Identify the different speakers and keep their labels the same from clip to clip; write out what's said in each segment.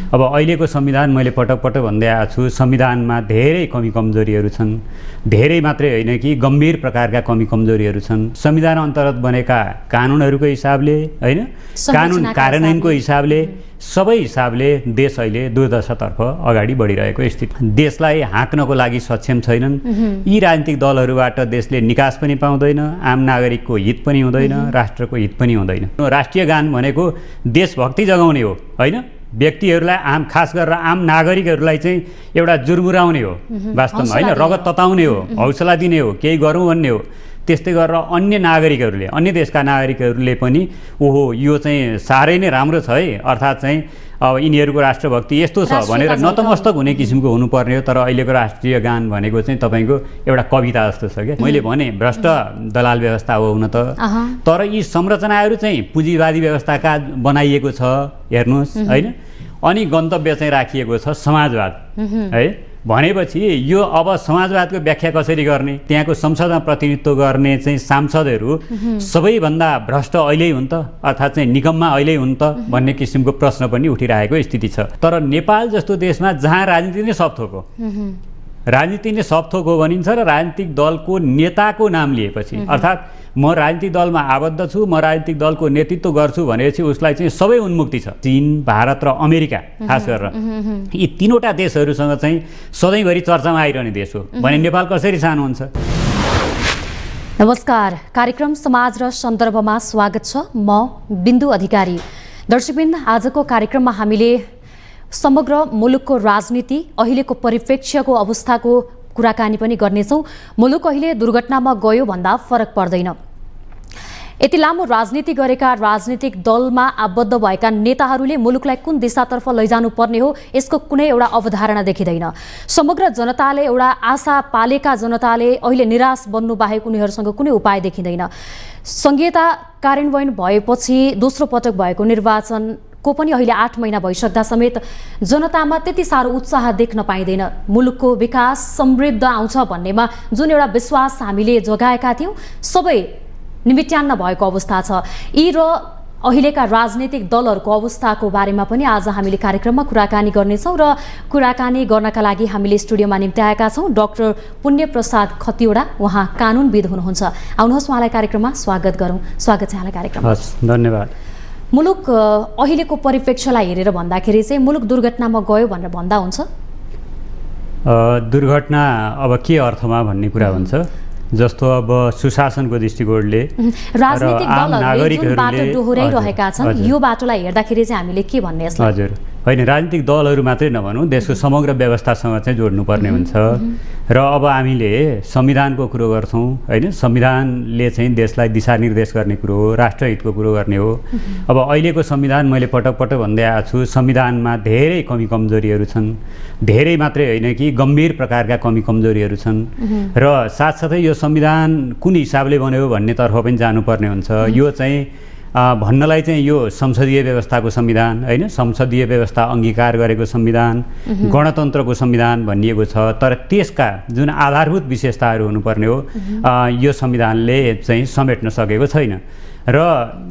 Speaker 1: अब अहिलेको संविधान मैले पटक पटक भन्दै आएको छु, संविधानमा धेरै कमी कमजोरीहरू छन्। धेरै मात्रै होइन कि गम्भीर प्रकारका कमी कमजोरीहरू छन्। संविधान अन्तर्गत बनेका कानुनहरूको हिसाबले होइन, कानुन कार्यान्वयनको हिसाबले, सबै हिसाबले देश अहिले दुर्दशातर्फ अगाडि बढिरहेको स्थिति। देशलाई हाँक्नको लागि सक्षम छैनन्। यी राजनीतिक दलहरूबाट देशले निकास पनि पाउँदैन, आम नागरिकको हित पनि हुँदैन, राष्ट्रको हित पनि हुँदैन। राष्ट्रिय गान भनेको देशभक्ति जगाउने हो होइन, व्यक्तिहरूलाई खास गरेर आम नागरिकहरूलाई चाहिँ एउटा जुर्मुराउने हो वास्तवमा होइन, रगत तताउने हो, हौसला दिने हो, केही गरौँ भन्ने हो। त्यस्तै गरेर अन्य नागरिकहरूले, अन्य देशका नागरिकहरूले पनि ओहो यो चाहिँ साह्रै नै राम्रो छ है, अर्थात् चाहिँ अब यिनीहरूको राष्ट्रभक्ति यस्तो छ भनेर नतमस्तक हुने किसिमको हुनुपर्ने हो। तर अहिलेको राष्ट्रिय गान भनेको चाहिँ तपाईँको एउटा कविता जस्तो छ क्या। मैले भने भ्रष्ट दलाल व्यवस्था हो हुन त, तर यी संरचनाहरू चाहिँ पुँजीवादी व्यवस्थाका बनाइएको छ हेर्नुहोस् होइन। अनि गन्तव्य चाहिँ राखिएको छ समाजवाद है भनेपछि यो अब समाजवादको व्याख्या कसरी गर्ने, त्यहाँको संसदमा प्रतिनिधित्व गर्ने चाहिँ सांसदहरू सबैभन्दा भ्रष्ट अहिले हुन् त, अर्थात् चाहिँ निकममा अहिले हुन् त भन्ने किसिमको प्रश्न पनि उठिरहेको स्थिति छ। तर नेपाल जस्तो देशमा जहाँ राजनीति नै सबथोक हो, राजनीति नै सबथोक हो भनिन्छ र राजनीतिक दलको नेताको नाम लिएपछि अर्थात् म राजनीतिक दलमा आबद्ध छु, म राजनीतिक दलको नेतृत्व गर्छु भनेपछि उसलाई चाहिँ सबै उन्मुक्ति छ। चीन, भारत र अमेरिका खास गरेर यी तीनवटा देशहरूसँग चाहिँ सधैँभरि चर्चामा आइरहने देश हो भने नेपाल कसरी सानो हुन्छ?
Speaker 2: नमस्कार, कार्यक्रम समाज र सन्दर्भमा स्वागत छ। म बिन्दु अधिकारी। दर्शकवृन्द, आजको कार्यक्रममा हामीले समग्र मुलुकको राजनीति, अहिलेको परिप्रेक्ष्यको अवस्थाको कुराकानी पनि गर्नेछौँ। मुलुक अहिले दुर्घटनामा गयो भन्दा फरक पर्दैन। यति लामो राजनीति गरेका राजनीतिक दलमा आबद्ध भएका नेताहरूले मुलुकलाई कुन दिशातर्फ लैजानु पर्ने हो यसको कुनै एउटा अवधारणा देखिँदैन। समग्र जनताले, एउटा आशा पालेका जनताले अहिले निराश बन्नु बाहेक उनीहरूसँग कुनै उपाय देखिँदैन। संहिता कार्यान्वयन भएपछि दोस्रो पटक भएको निर्वाचन को पनि अहिले 8 महिना भइसक्दा समेत जनतामा त्यति साह्रो उत्साह देख्न पाइँदैन। मुलुकको विकास समृद्ध आउँछ भन्नेमा जुन एउटा विश्वास हामीले जगाएका थियौँ सबै निमित्यान्न भएको अवस्था छ। यी र अहिलेका राजनीतिक दलहरूको अवस्थाको बारेमा पनि आज हामीले कार्यक्रममा कुराकानी गर्नेछौँ र कुराकानी गर्नका लागि हामीले स्टुडियोमा निम्त्याएका छौँ डाक्टर पुण्य प्रसाद खतिवडा। उहाँ कानुनविद हुनुहुन्छ। आउनुहोस् उहाँलाई कार्यक्रममा स्वागत गरौँ। स्वागत छ यहाँलाई कार्यक्रममा।
Speaker 1: धन्यवाद।
Speaker 2: मुलुक अहिलेको परिप्रेक्ष्यलाई हेरेर भन्दाखेरि चाहिँ मुलुक दुर्घटनामा गयो भनेर भन्दा हुन्छ?
Speaker 1: दुर्घटना अब के अर्थमा भन्ने कुरा हुन्छ। जस्तो अब सुशासनको दृष्टिकोणले
Speaker 2: राजनीतिक दलहरूले जुन बाटो दोहोऱ्याइरहेका छन् यो बाटोलाई हेर्दाखेरि चाहिँ हामीले के भन्ने यसलाई?
Speaker 1: हजुर होइन, राजनीतिक दलहरू मात्रै नभनौँ, देशको समग्र व्यवस्थासँग चाहिँ जोड्नुपर्ने हुन्छ। र अब हामीले संविधानको कुरो गर्छौँ होइन, संविधानले चाहिँ देशलाई दिशानिर्देश गर्ने कुरो हो, राष्ट्रहितको कुरो गर्ने हो। अब अहिलेको संविधान मैले पटक पटक भन्दै आएको छु, संविधानमा धेरै कमी कमजोरीहरू छन्। धेरै मात्रै होइन कि गम्भीर प्रकारका कमी कमजोरीहरू छन्। र साथसाथै यो संविधान कुन हिसाबले बन्यो भन्नेतर्फ पनि जानुपर्ने हुन्छ। यो चाहिँ भन्नलाई चाहिँ यो संसदीय व्यवस्थाको संविधान होइन, संसदीय व्यवस्था अङ्गीकार गरेको संविधान, गणतन्त्रको संविधान भनिएको छ। तर त्यसका जुन आधारभूत विशेषताहरू हुनुपर्ने हो यो संविधानले चाहिँ समेट्न सकेको छैन। र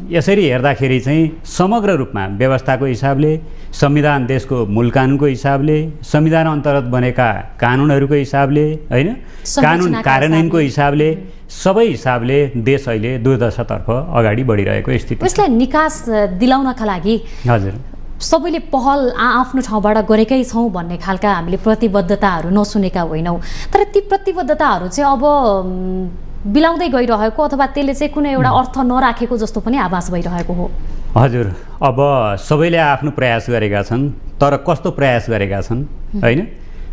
Speaker 1: यसरी हेर्दाखेरि चाहिँ समग्र रूपमा व्यवस्थाको हिसाबले, संविधान देशको मूल कानुनको हिसाबले, संविधान अन्तर्गत बनेका कानुनहरूको हिसाबले होइन, कानुन कार्यान्वयनको हिसाबले, सबै हिसाबले देश अहिले दुर्दशातर्फ अगाडि बढिरहेको स्थिति।
Speaker 2: यसलाई निकास दिलाउनका लागि
Speaker 1: हजुर
Speaker 2: सबैले पहल आफ्नो ठाउँबाट गरेकै छौँ भन्ने खालका हामीले प्रतिबद्धताहरू नसुनेका होइनौँ। तर ती प्रतिबद्धताहरू चाहिँ अब बिलाउँदै गइरहेको अथवा त्यसले चाहिँ कुनै एउटा अर्थ नराखेको जस्तो पनि आभास भइरहेको हो।
Speaker 1: हजुर, अब सबैले आफ्नो प्रयास गरेका छन्, तर कस्तो प्रयास गरेका छन् होइन,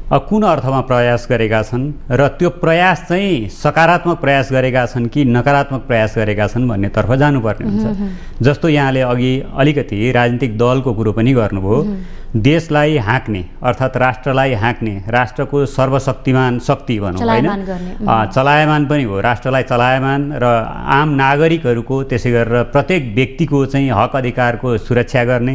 Speaker 1: कुन अर्थमा प्रयास गरेका छन् र त्यो प्रयास चाहिँ सकारात्मक प्रयास गरेका छन् कि नकारात्मक प्रयास गरेका छन् भन्नेतर्फ जानुपर्ने हुन्छ। जस्तो यहाँले अघि अलिकति राजनीतिक दलको कुरो पनि गर्नुभयो। देशलाई हाँक्ने अर्थात् राष्ट्रलाई हाँक्ने, राष्ट्रको सर्वशक्तिमान शक्ति भनौँ होइन, चलायमान पनि हो, राष्ट्रलाई चलायमान र आम नागरिकहरूको त्यसै गरेर प्रत्येक व्यक्तिको चाहिँ हक अधिकारको सुरक्षा गर्ने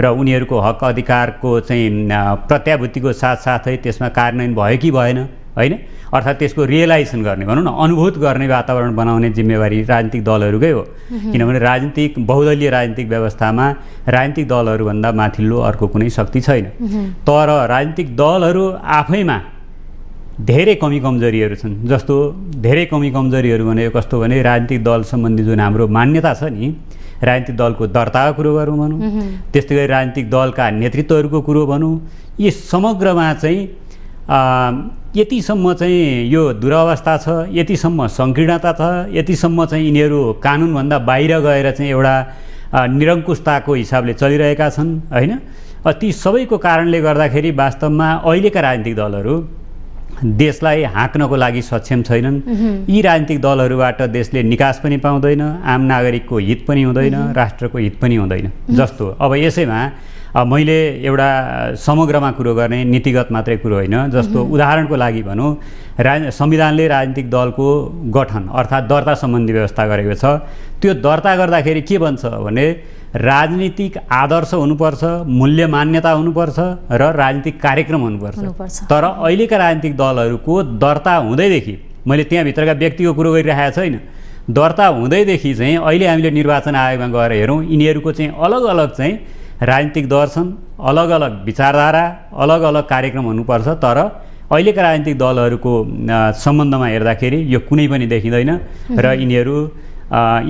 Speaker 1: र उनीहरूको हक अधिकारको चाहिँ प्रत्याभूतिको साथसाथै त्यसमा कार्यान्वयन भयो कि भएन होइन, अर्थात् त्यसको रियलाइजेसन गर्ने भनौँ न, अनुभूत गर्ने वातावरण बनाउने जिम्मेवारी राजनीतिक दलहरूकै हो। किनभने बहुदलीय राजनीतिक व्यवस्थामा राजनीतिक दलहरूभन्दा माथिल्लो अर्को कुनै शक्ति छैन। तर राजनीतिक दलहरू आफैमा धेरै कमी कमजोरीहरू छन्। जस्तो धेरै कमी कमजोरीहरू भनेको कस्तो भने राजनीतिक दल सम्बन्धी जुन हाम्रो मान्यता छ नि, राजनीतिक दलको दर्ताको कुरो गरौँ भनौँ, त्यस्तै गरी राजनीतिक दलका नेतृत्वहरूको कुरो भनौँ, यी समग्रमा चाहिँ यतिसम्म चाहिँ यो दुरवस्था छ, यतिसम्म सङ्कीर्णता छ, यतिसम्म चाहिँ यिनीहरू कानुनभन्दा बाहिर गएर चाहिँ एउटा निरङ्कुशताको हिसाबले चलिरहेका छन् होइन। ती सबैको कारणले गर्दाखेरि वास्तवमा अहिलेका राजनीतिक दलहरू देशलाई हाँक्नको लागि सक्षम छैनन्। यी राजनीतिक दलहरूबाट देशले निकास पनि पाउँदैन, आम नागरिकको हित पनि हुँदैन, राष्ट्रको हित पनि हुँदैन। जस्तो अब यसैमा मैले एउटा समग्रमा कुरो गर्ने, नीतिगत मात्रै कुरो होइन। जस्तो उदाहरणको लागि भनौँ, संविधानले राजनीतिक दलको गठन अर्थात् दर्ता सम्बन्धी व्यवस्था गरेको छ। त्यो दर्ता गर्दाखेरि के भन्छ भने राजनीतिक आदर्श हुनुपर्छ, मूल्य मान्यता हुनुपर्छ र राजनीतिक कार्यक्रम हुनुपर्छ। तर अहिलेका राजनीतिक दलहरूको दर्ता हुँदैदेखि, मैले त्यहाँभित्रका व्यक्तिको कुरो गरिरहेको छैन, दर्ता हुँदैदेखि चाहिँ अहिले हामीले निर्वाचन आयोगमा गएर हेरौँ, यिनीहरूको चाहिँ अलग अलग चाहिँ राजनीतिक दर्शन, अलग अलग विचारधारा, अलग अलग कार्यक्रम हुनुपर्छ। तर अहिलेका राजनीतिक दलहरूको सम्बन्धमा हेर्दाखेरि यो कुनै पनि देखिँदैन र यिनीहरू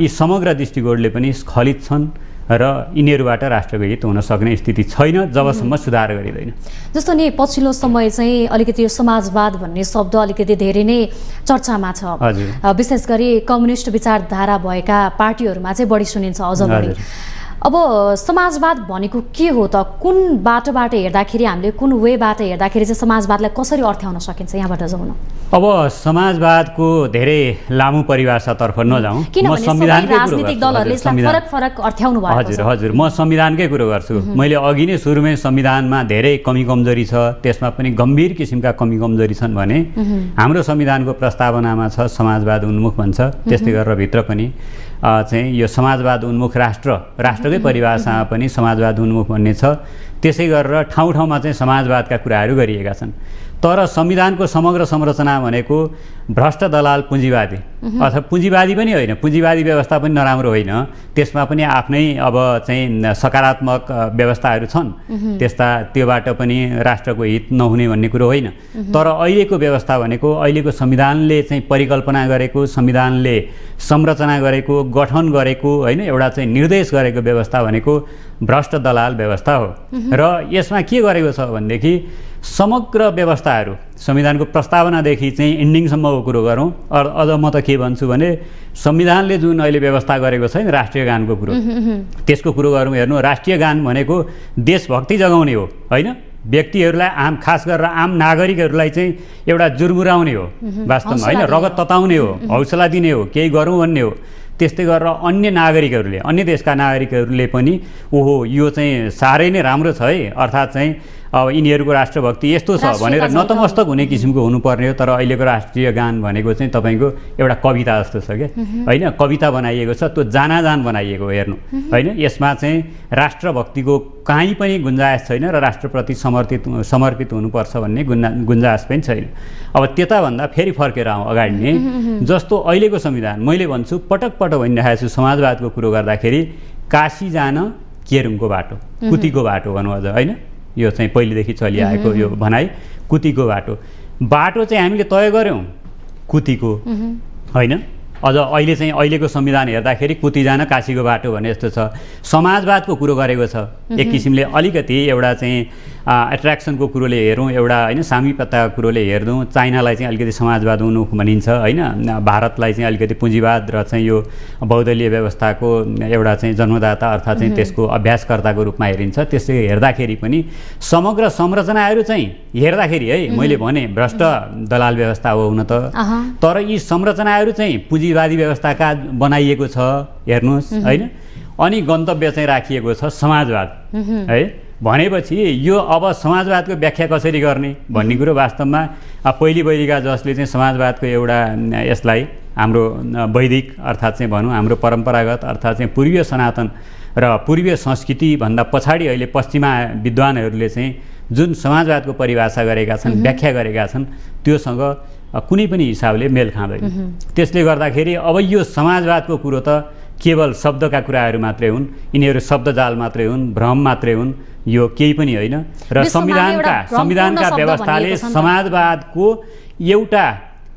Speaker 1: यी समग्र दृष्टिकोणले पनि स्खलित छन् र यिनीहरूबाट राष्ट्रको हित हुन सक्ने स्थिति छैन जबसम्म सुधार गरिँदैन।
Speaker 2: जस्तो नि पछिल्लो समय चाहिँ अलिकति यो समाजवाद भन्ने शब्द अलिकति धेरै नै चर्चामा छ। विशेष गरी कम्युनिस्ट विचारधारा भएका पार्टीहरूमा चाहिँ बढी सुनिन्छ अझ बढी। अब समाजवाद भनेको के हो त? कुन बाटोबाट हेर्दाखेरि, हामीले कुन वेबाट हेर्दाखेरि चाहिँ समाजवादलाई कसरी अर्थ्याउन सकिन्छ? यहाँबाट जाउँ न।
Speaker 1: अब समाजवादको धेरै लामो परिभाषातर्फ नजाउँ, म संविधानकै
Speaker 2: राजनीतिक दलहरूले फरक फरक अर्थ्याउनु भएको छ।
Speaker 1: हजुर, म संविधानकै कुरो गर्छु। मैले अघि नै सुरुमै संविधानमा धेरै कमी कमजोरी छ, त्यसमा पनि गम्भीर किसिमका कमी कमजोरी छन् भने हाम्रो संविधानको प्रस्तावनामा छ समाजवाद उन्मुख भन्छ। त्यस्तै गरेर भित्र पनि चाहिँ यो समाजवाद उन्मुख राष्ट्रकै परिभाषामा पनि समाजवाद उन्मुख भन्ने छ। त्यसै गरेर ठाउँ ठाउँमा चाहिँ समाजवादका कुराहरू गरिएका छन्। तर संविधानको समग्र संरचना भनेको भ्रष्ट दलाल पुँजीवादी अथवा पुँजीवादी पनि होइन, पुँजीवादी व्यवस्था पनि नराम्रो होइन, त्यसमा पनि आफ्नै अब चाहिँ सकारात्मक व्यवस्थाहरू छन्। त्यस्ता त्योबाट पनि राष्ट्रको हित नहुने भन्ने कुरो होइन। तर अहिलेको व्यवस्था भनेको, अहिलेको संविधानले चाहिँ परिकल्पना गरेको, संविधानले संरचना गरेको, गठन गरेको होइन, एउटा चाहिँ निर्देश गरेको व्यवस्था भनेको भ्रष्ट दलाल व्यवस्था हो। र यसमा के गरेको छ भनेदेखि समग्र व्यवस्थाहरू संविधानको प्रस्तावनादेखि चाहिँ एन्डिङसम्मको कुरो गरौँ। अझ म त के भन्छु भने संविधानले जुन अहिले व्यवस्था गरेको छ नि राष्ट्रिय गानको कुरो, त्यसको कुरो गरौँ। हेर्नु, राष्ट्रिय गान भनेको देशभक्ति जगाउने हो होइन, व्यक्तिहरूलाई खास गरेर आम नागरिकहरूलाई चाहिँ एउटा जुर्मुराउने हो वास्तवमा होइन, रगत तताउने हो, हौसला दिने हो, केही गरौँ भन्ने हो। त्यस्तै गरेर अन्य नागरिकहरूले, अन्य देशका नागरिकहरूले पनि ओहो यो चाहिँ साह्रै नै राम्रो छ है, अर्थात् चाहिँ अब यिनीहरूको राष्ट्रभक्ति यस्तो छ भनेर नतमस्तक हुने किसिमको हुनुपर्ने हो। तर अहिलेको राष्ट्रिय गान भनेको चाहिँ तपाईँको एउटा कविता जस्तो छ क्या होइन, कविता बनाइएको छ, त्यो जानाजान बनाइएको हेर्नु होइन। यसमा चाहिँ राष्ट्रभक्तिको कहीँ पनि गुन्जायस छैन र राष्ट्रप्रति समर्पित हुनुपर्छ भन्ने गुन्जायस पनि छैन। अब त्यताभन्दा फेरि फर्केर आउँ अगाडि नै, जस्तो अहिलेको संविधान, मैले भन्छु पटक पटक भनिरहेको छु, समाजवादको कुरो गर्दाखेरि काशी जान केरुङको बाटो, कुतीको बाटो भनौँ अझ होइन, यो चाहिँ पहिलेदेखि चलिआएको यो भनाइ कुतीको बाटो चाहिँ हामीले तय गऱ्यौँ कुतीको होइन। अझ अहिले चाहिँ अहिलेको संविधान हेर्दाखेरि कुती जान काशीको बाटो भने जस्तो छ। समाजवादको कुरो गरेको छ एक किसिमले, अलिकति एउटा चाहिँ एट्र्याक्सनको कुरोले हेरौँ, एउटा होइन सामीप्यताको कुरोले हेर्दौँ, चाइनालाई चाहिँ अलिकति समाजवाद उन्मुख भनिन्छ होइन, भारतलाई चाहिँ अलिकति पुँजीवाद र चाहिँ यो बहुदलीय व्यवस्थाको एउटा चाहिँ जन्मदाता अर्थात् चाहिँ त्यसको अभ्यासकर्ताको रूपमा हेरिन्छ। त्यसले हेर्दाखेरि पनि समग्र संरचनाहरू चाहिँ हेर्दाखेरि है, मैले भने भ्रष्ट दलाल व्यवस्था हो हुन त, तर यी संरचनाहरू चाहिँ पुँजीवादी व्यवस्थाका बनाइएको छ हेर्नुहोस् होइन। अनि गन्तव्य चाहिँ राखिएको छ समाजवाद है भनेपछि यो अब समाजवादको व्याख्या कसरी गर्ने भन्ने कुरो वास्तवमा पहिलेका जसले चाहिँ समाजवादको एउटा यसलाई हाम्रो वैदिक अर्थात् चाहिँ भनौँ हाम्रो परम्परागत अर्थात् चाहिँ पूर्वीय सनातन र पूर्वीय संस्कृतिभन्दा पछाडि अहिले पश्चिमा विद्वानहरूले चाहिँ जुन समाजवादको परिभाषा गरेका छन्, व्याख्या गरेका छन्, त्योसँग कुनै पनि हिसाबले मेल खाँदैन। त्यसले गर्दाखेरि अब यो समाजवादको कुरो त केवल शब्दका कुराहरू मात्रै हुन्, यिनीहरू शब्दजाल मात्रै हुन्, भ्रम मात्रै हुन्, यो केही पनि होइन। र संविधानका व्यवस्थाले समाजवादको एउटा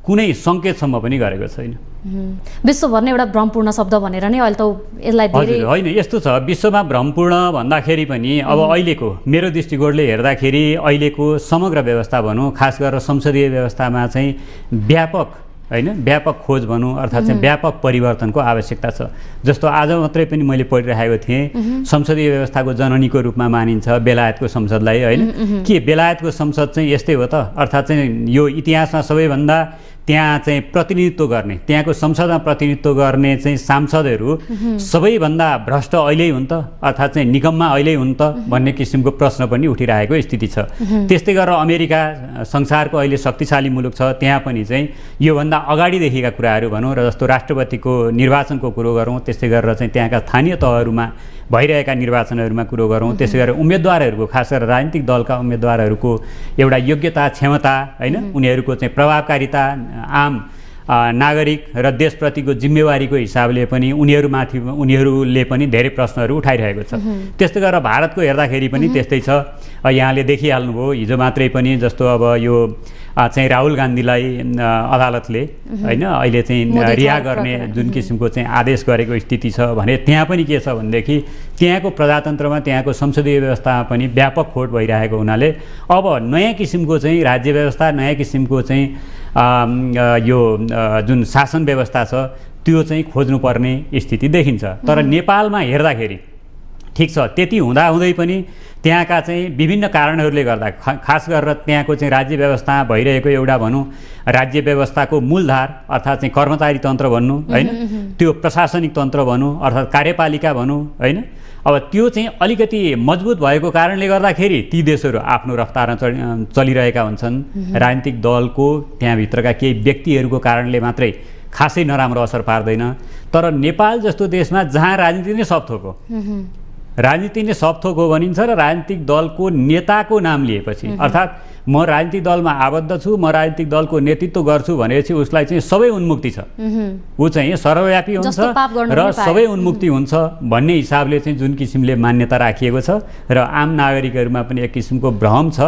Speaker 1: कुनै सङ्केतसम्म पनि गरेको छैन।
Speaker 2: विश्वभर नै एउटा भ्रमपूर्ण शब्द भनेर नै अहिले त यसलाई धेरै
Speaker 1: होइन, यस्तो छ, विश्वमा भ्रमपूर्ण भन्दाखेरि पनि अब अहिलेको मेरो दृष्टिकोणले हेर्दाखेरि अहिलेको समग्र व्यवस्था भनौँ, खास गरेर संसदीय व्यवस्थामा चाहिँ व्यापक खोज भनौँ, अर्थात् चाहिँ व्यापक परिवर्तनको आवश्यकता छ। जस्तो आज मात्रै पनि मैले पढिरहेको थिएँ, संसदीय व्यवस्थाको जननीको रूपमा मानिन्छ बेलायतको संसदलाई, होइन? के बेलायतको संसद चाहिँ यस्तै हो त? अर्थात् चाहिँ यो इतिहासमा सबैभन्दा त्यहाँ चाहिँ प्रतिनिधित्व गर्ने, त्यहाँको संसदमा प्रतिनिधित्व गर्ने चाहिँ सांसदहरू सबैभन्दा भ्रष्ट अहिल्यै हुन् त, अर्थात् चाहिँ निकममा अहिल्यै हुन् त भन्ने किसिमको प्रश्न पनि उठिरहेको स्थिति छ। त्यस्तै गरेर अमेरिका संसारको अहिले शक्तिशाली मुलुक छ, त्यहाँ पनि चाहिँ योभन्दा अगाडिदेखिका कुराहरू भनौँ, र जस्तो राष्ट्रपतिको निर्वाचनको कुरो गरौँ, त्यस्तै गरेर चाहिँ त्यहाँका स्थानीय तहहरूमा भइरहेका निर्वाचनहरूमा कुरो गरौँ, त्यसै गरेर उम्मेदवारहरूको, खास गरेर राजनीतिक दलका उम्मेदवारहरूको एउटा योग्यता, क्षमता, होइन, उनीहरूको चाहिँ प्रभावकारिता, आम नागरिक र देशप्रतिको जिम्मेवारीको हिसाबले पनि उनीहरूले पनि धेरै प्रश्नहरू उठाइरहेको छ। त्यस्तै गरेर भारतको हेर्दाखेरि पनि त्यस्तै छ। यहाँले देखिहाल्नुभयो हिजो मात्रै पनि, जस्तो अब यो चाहिँ राहुल गान्धीलाई अदालतले, होइन, अहिले चाहिँ रिहा गर्ने जुन किसिमको चाहिँ आदेश गरेको स्थिति छ भने त्यहाँ पनि के छ भनेदेखि त्यहाँको प्रजातन्त्रमा, त्यहाँको संसदीय व्यवस्थामा पनि व्यापक खोट भइरहेको हुनाले अब नयाँ किसिमको चाहिँ राज्य व्यवस्था, नयाँ किसिमको चाहिँ यो जुन शासन व्यवस्था छ त्यो चाहिँ खोज्नुपर्ने स्थिति देखिन्छ। तर नेपालमा हेर्दाखेरि ठिक छ, त्यति हुँदाहुँदै पनि त्यहाँका चाहिँ विभिन्न कारणहरूले गर्दा, खास गरेर त्यहाँको चाहिँ राज्य व्यवस्था भइरहेको एउटा भनौँ राज्य व्यवस्थाको मूलधार, अर्थात् चाहिँ कर्मचारी तन्त्र भनौँ, होइन, त्यो प्रशासनिक तन्त्र भनौँ, अर्थात् कार्यपालिका भनौँ, होइन, अब त्यो चाहिँ अलिकति मजबुत भएको कारणले गर्दाखेरि ती देशहरू आफ्नो रफ्तारमा चलिरहेका हुन्छन्। राजनीतिक दलको त्यहाँभित्रका केही व्यक्तिहरूको कारणले मात्रै खासै नराम्रो असर पार्दैन। तर नेपाल जस्तो देशमा जहाँ राजनीति नै सबथोक हो, राजनीति नै सबथोक हो भनिन्छ र राजनीतिक दलको नेताको नाम लिएपछि, अर्थात् म राजनीतिक दलमा आबद्ध छु, म राजनीतिक दलको नेतृत्व गर्छु भनेपछि उसलाई चाहिँ सबै उन्मुक्ति छ, ऊ चाहिँ सर्वव्यापी हुन्छ र सबै उन्मुक्ति हुन्छ भन्ने हिसाबले चाहिँ जुन किसिमले मान्यता राखिएको छ र आम नागरिकहरूमा पनि एक किसिमको भ्रम छ,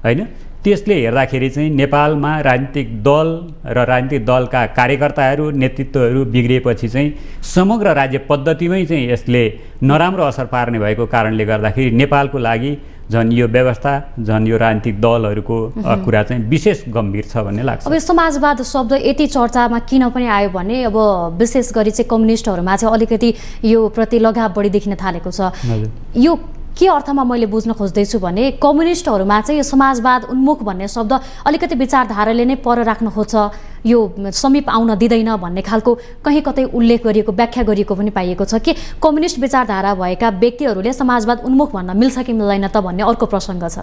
Speaker 1: होइन, त्यसले हेर्दाखेरि चाहिँ नेपालमा राजनीतिक दल र राजनीतिक दलका कार्यकर्ताहरू, नेतृत्वहरू बिग्रिएपछि चाहिँ समग्र राज्य पद्धतिमै चाहिँ यसले नराम्रो असर पार्ने भएको कारणले गर्दाखेरि नेपालको लागि झन् यो व्यवस्था, झन् यो राजनीतिक दलहरूको कुरा चाहिँ विशेष गम्भीर छ भन्ने लाग्छ।
Speaker 2: अब समाजवाद शब्द यति चर्चामा किन पनि आयो भने अब विशेष गरी चाहिँ कम्युनिस्टहरूमा चाहिँ अलिकति यो प्रति लगाव बढी देखिन थालेको छ। यो के अर्थमा मैले बुझ्न खोज्दैछु भने कम्युनिस्टहरूमा चाहिँ यो समाजवाद उन्मुख भन्ने शब्द अलिकति विचारधाराले नै पर राख्न खोज्छ, यो समीप आउन दिँदैन भन्ने खालको कहीँ कतै उल्लेख गरिएको, व्याख्या गरिएको पनि पाइएको छ कि कम्युनिस्ट विचारधारा भएका व्यक्तिहरूले समाजवाद उन्मुख भन्न मिल्छ कि मिल्दैन त भन्ने अर्को प्रसङ्ग छ।